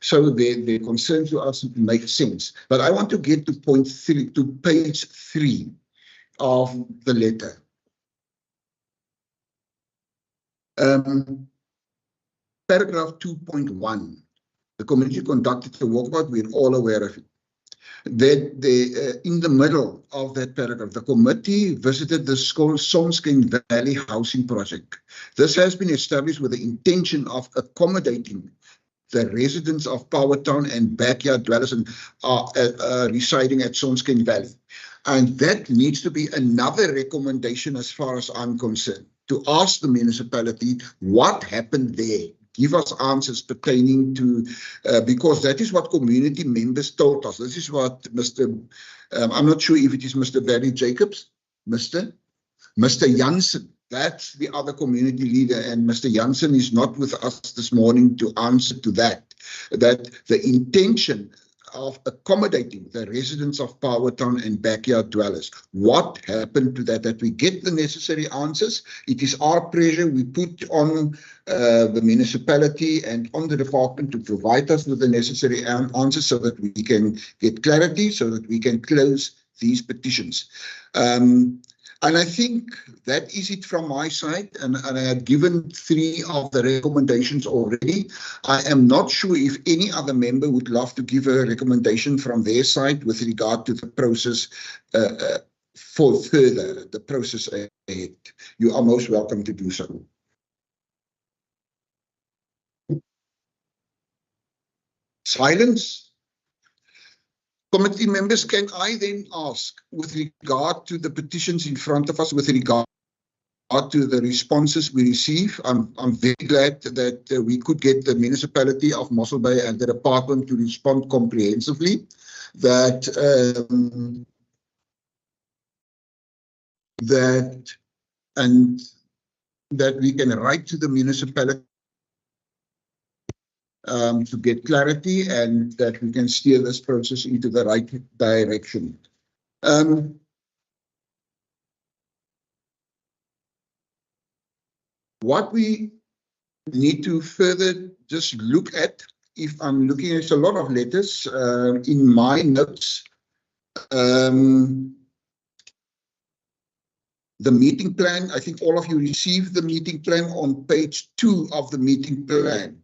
So their concern to us makes sense. But I want to get to page 3 of the letter. Paragraph 2.1. The community conducted a walkabout, we're all aware of it. That in the middle of that paragraph, the committee visited the Sonskyn Valley housing project. This has been established with the intention of accommodating the residents of Powertown and backyard dwellers residing at Sonskyn Valley. And that needs to be another recommendation as far as I'm concerned, to ask the municipality what happened there. Give us answers pertaining to, because that is what community members told us. This is what I'm not sure if it is Mr. Barry Jacobs, Mr. Jansen. That's the other community leader, and Mr. Jansen is not with us this morning to answer to that. That the intention of accommodating the residents of Powertown and backyard dwellers. What happened to that? That we get the necessary answers. It is our pressure we put on the municipality and on the department to provide us with the necessary answers so that we can get clarity, so that we can close these petitions. And I think that is it from my side, and I have given 3 of the recommendations already. I am not sure if any other member would love to give a recommendation from their side with regard to the process for further, the process ahead. You are most welcome to do so. Silence. Committee members, can I then ask, with regard to the petitions in front of us, with regard to the responses we receive, I'm very glad that we could get the municipality of Mossel Bay and the department to respond comprehensively, that we can write to the municipality to get clarity, and that we can steer this process into the right direction. What we need to further just look at, if I'm looking at a lot of letters in my notes, the meeting plan, I think all of you received the meeting plan on page 2 of the meeting plan.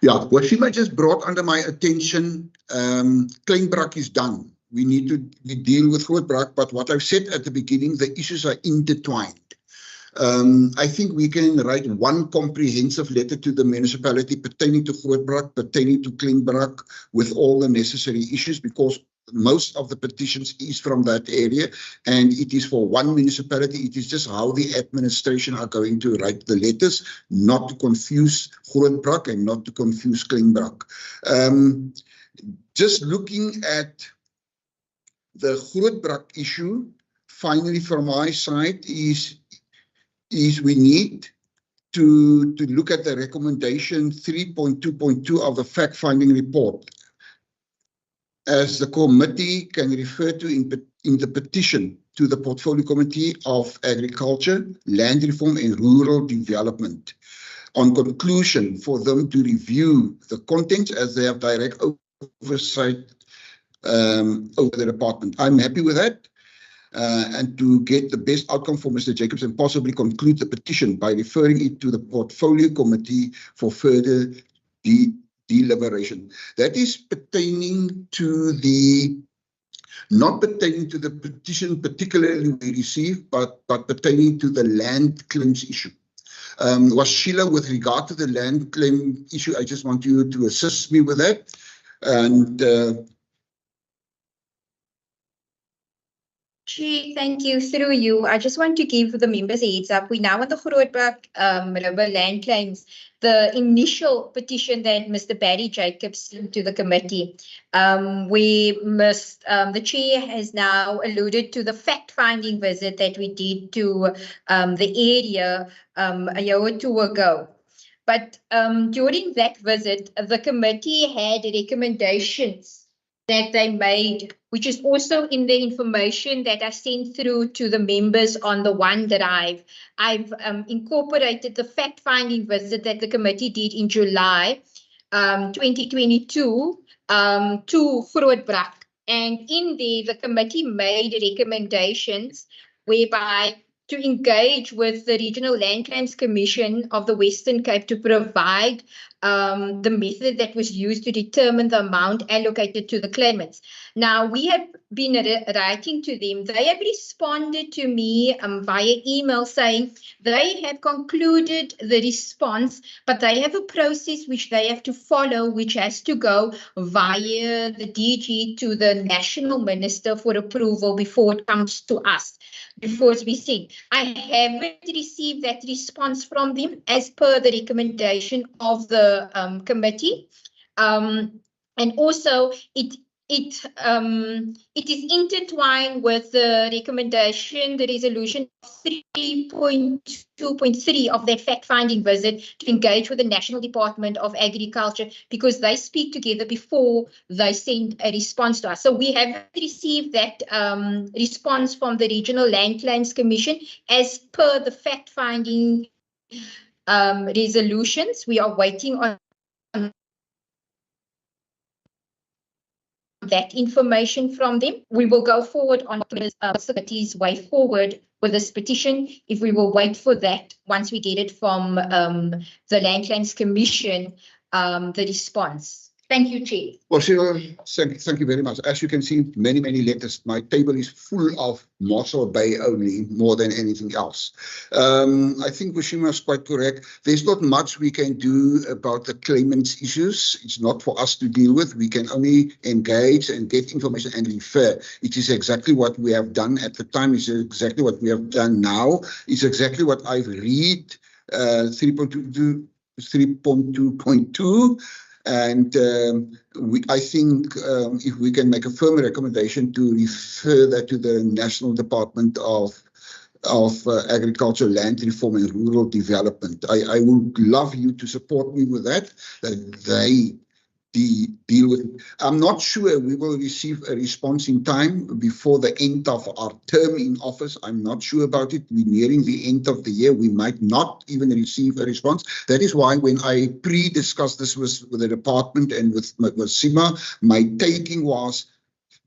Yeah, what Shima just brought under my attention, Kleinbrak is done. We need to deal with Grootbrak, but what I've said at the beginning, the issues are intertwined. I think we can write one comprehensive letter to the municipality pertaining to Grootbrak, pertaining to Kleinbrak, with all the necessary issues, because most of the petitions is from that area, and it is for one municipality. It is just how the administration are going to write the letters, not to confuse Grootbrak and not to confuse Kleinbrak. Just looking at the Grootbrak issue, finally from my side is we need to look at the recommendation 3.2.2 of the fact-finding report. As the committee can refer to in the petition to the Portfolio Committee of Agriculture, Land Reform and Rural Development, on conclusion for them to review the contents as they have direct oversight over the department. I'm happy with that. And to get the best outcome for Mr. Jacobs and possibly conclude the petition by referring it to the Portfolio Committee for further deliberation. That is pertaining to not pertaining to the petition particularly we received, but pertaining to the land claims issue. Was Sheila, with regard to the land claim issue, I just want you to assist me with that. And Chair, thank you. Through you, I just want to give the members a heads up. We're now on the Grootbrak River land claims. The initial petition that Mr. Barry Jacobs sent to the committee, the chair has now alluded to the fact-finding visit that we did to the area a year or two ago. But during that visit, the committee had recommendations that they made, which is also in the information that I sent through to the members on the OneDrive. I've incorporated the fact-finding visit that the committee did in July 2022 to Grootbrak. And in there, the committee made recommendations whereby to engage with the Regional Land Claims Commission of the Western Cape to provide the method that was used to determine the amount allocated to the claimants. Now, we have been writing to them. They have responded to me via email saying they have concluded the response, but they have a process which they have to follow, which has to go via the DG to the National Minister for approval before it comes to us, before it's been seen. I haven't received that response from them as per the recommendation of the committee, and also it is intertwined with the recommendation, the resolution 3.2.3 of that fact-finding visit to engage with the National Department of Agriculture, because they speak together before they send a response to us. So we have received that response from the Regional Land Claims Commission as per the fact-finding resolutions. We are waiting on that information from them. We will go forward on the committee's way forward with this petition if we will wait for that once we get it from the Land Claims Commission, the response. Thank you, Chair. Well, Sheila, thank you very much. As you can see, many letters. My table is full of Mossel Bay only, more than anything else. I think Bushima is quite correct. There's not much we can do about the claimants' issues. It's not for us to deal with. We can only engage and get information and refer. It is exactly what we have done at the time. It's exactly what we have done now. It's exactly what I've read 3.2.2. And I think if we can make a firm recommendation to refer that to the National Department of Agriculture, Land Reform and Rural Development. I would love you to support me with that they deal with it. I'm not sure we will receive a response in time before the end of our term in office. I'm not sure about it. We're nearing the end of the year. We might not even receive a response. That is why when I pre-discussed this with the department and with Sima, my taking was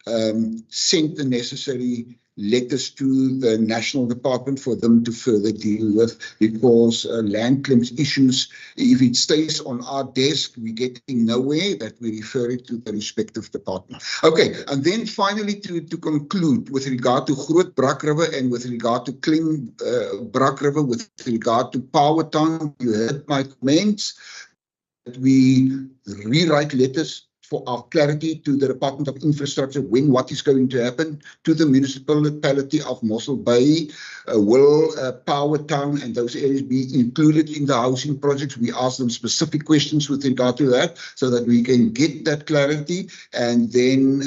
send the necessary letters to the National Department for them to further deal with, because land claims issues, if it stays on our desk, we're getting nowhere, that we refer it to the respective department. Okay, and then finally to conclude with regard to Grootbrak River and with regard to Kleinbrak River, with regard to Powertown, you heard my comments that we rewrite letters for our clarity to the Department of Infrastructure when what is going to happen, to the municipality of Mossel Bay. Will Power Town and those areas be included in the housing projects? We ask them specific questions with regard to that so that we can get that clarity. And then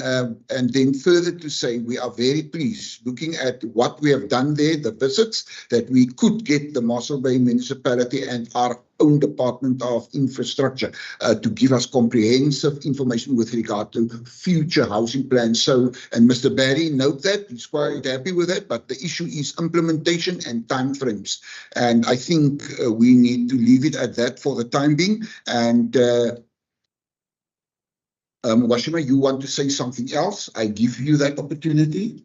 further to say, we are very pleased looking at what we have done there, the visits, that we could get the Mossel Bay municipality and our own Department of Infrastructure to give us comprehensive information with regard to future housing plans. So, and Mr. Barry, note that, he's quite happy with that, but the issue is implementation and timeframes. And I think we need to leave it at that for the time being. And Washima, you want to say something else? I give you that opportunity.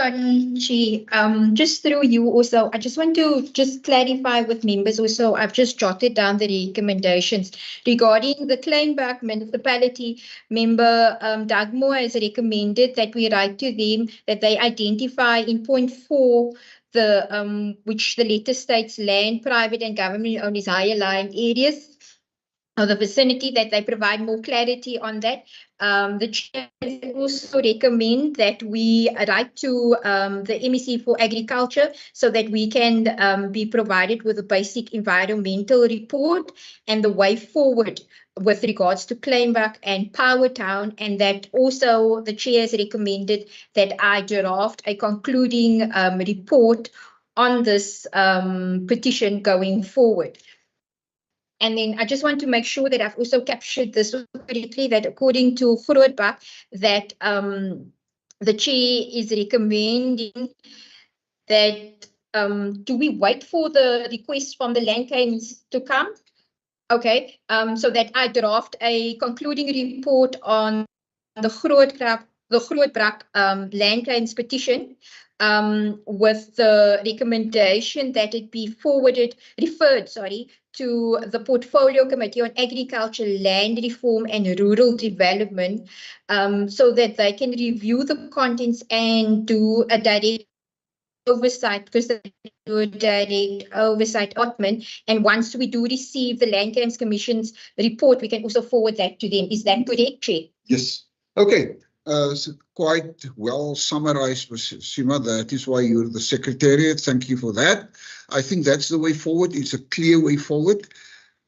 Sorry, Chair. Just through you also, I just want to just clarify with members also. I've just jotted down the recommendations regarding the Kleinberg municipality. Member Dagmore has recommended that we write to them that they identify in point 4 the which the letter states land, private and government owned is higher lying areas of the vicinity, that they provide more clarity on that. The chair also recommend that we write to the MEC for Agriculture so that we can be provided with a basic environmental report and the way forward with regards to Kleinberg and Power Town, and that also the chair has recommended that I draft a concluding report on this petition going forward. And then I just want to make sure that I've also captured this correctly, that according to Grootbach, that the chair is recommending that, do we wait for the request from the land claims to come? Okay, so that I draft a concluding report on the Grootbach land claims petition, with the recommendation that it be referred to the Portfolio Committee on Agriculture, Land Reform and Rural Development, so that they can review the contents and do a direct oversight, because they do a direct oversight allotment. And once we do receive the Land Claims Commission's report, we can also forward that to them. Is that correct, Chair? Yes. Okay. So quite well summarized, Sima. That is why you're the Secretariat. Thank you for that. I think that's the way forward. It's a clear way forward.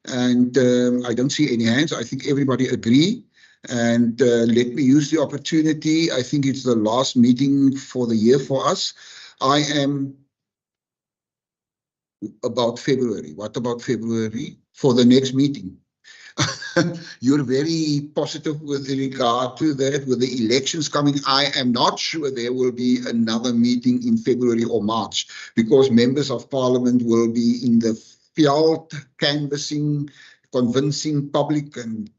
And I don't see any hands. I think everybody agree. And let me use the opportunity. I think it's the last meeting for the year for us. I am about February. What about February for the next meeting? You're very positive with regard to that, with the elections coming. I am not sure there will be another meeting in February or March, because members of parliament will be in the field canvassing, convincing public and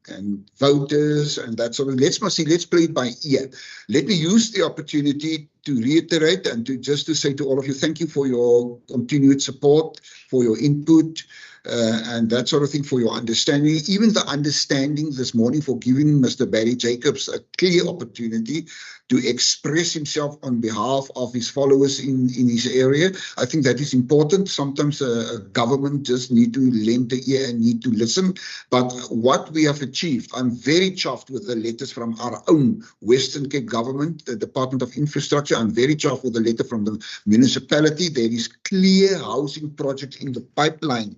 voters and that sort of. Let's play it by ear. Let me use the opportunity to reiterate and to say to all of you, thank you for your continued support, for your input, and that sort of thing, for your understanding, even the understanding this morning, for giving Mr. Barry Jacobs a clear opportunity to express himself on behalf of his followers in his area. I think that is important. Sometimes a government just need to lend the ear and need to listen. But what we have achieved, I'm very chuffed with the letters from our own Western Cape government, the Department of Infrastructure. I'm very chuffed with the letter from the municipality. There is clear housing projects in the pipeline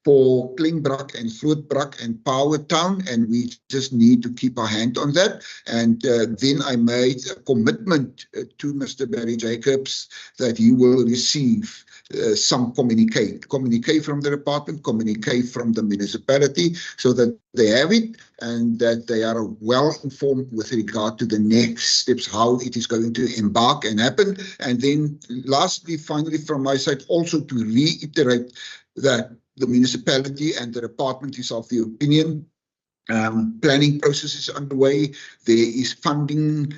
for Kleinberg and Grootbach and Power Town, and we just need to keep our hand on that. And then I made a commitment to Mr. Barry Jacobs that he will receive some communique from the department, communique from the municipality, so that they have it and that they are well informed with regard to the next steps, how it is going to embark and happen. And then lastly, finally, from my side, also to reiterate that the municipality and the department is of the opinion planning process is underway. There is funding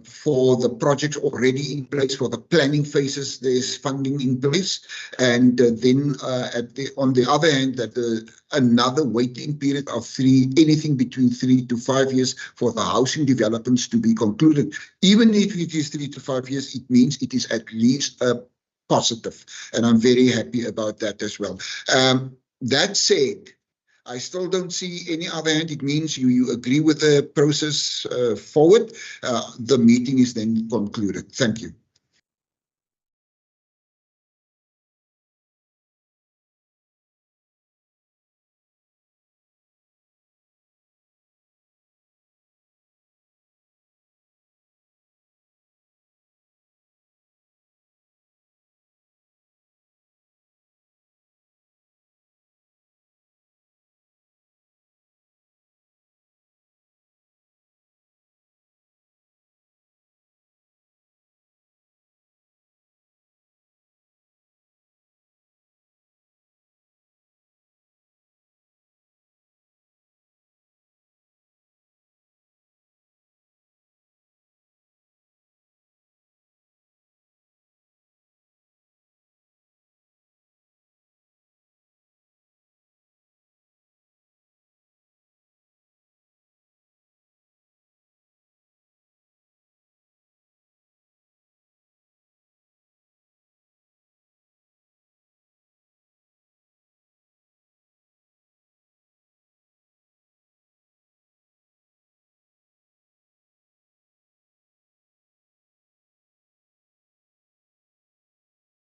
for the projects already in place. For the planning phases, there's funding in place. And then on the other hand, that another waiting period of anything between 3 to 5 years for the housing developments to be concluded. Even if it is 3 to 5 years, it means it is at least positive. And I'm very happy about that as well. That said, I still don't see any other hand. It means you agree with the process forward. The meeting is then concluded. Thank you.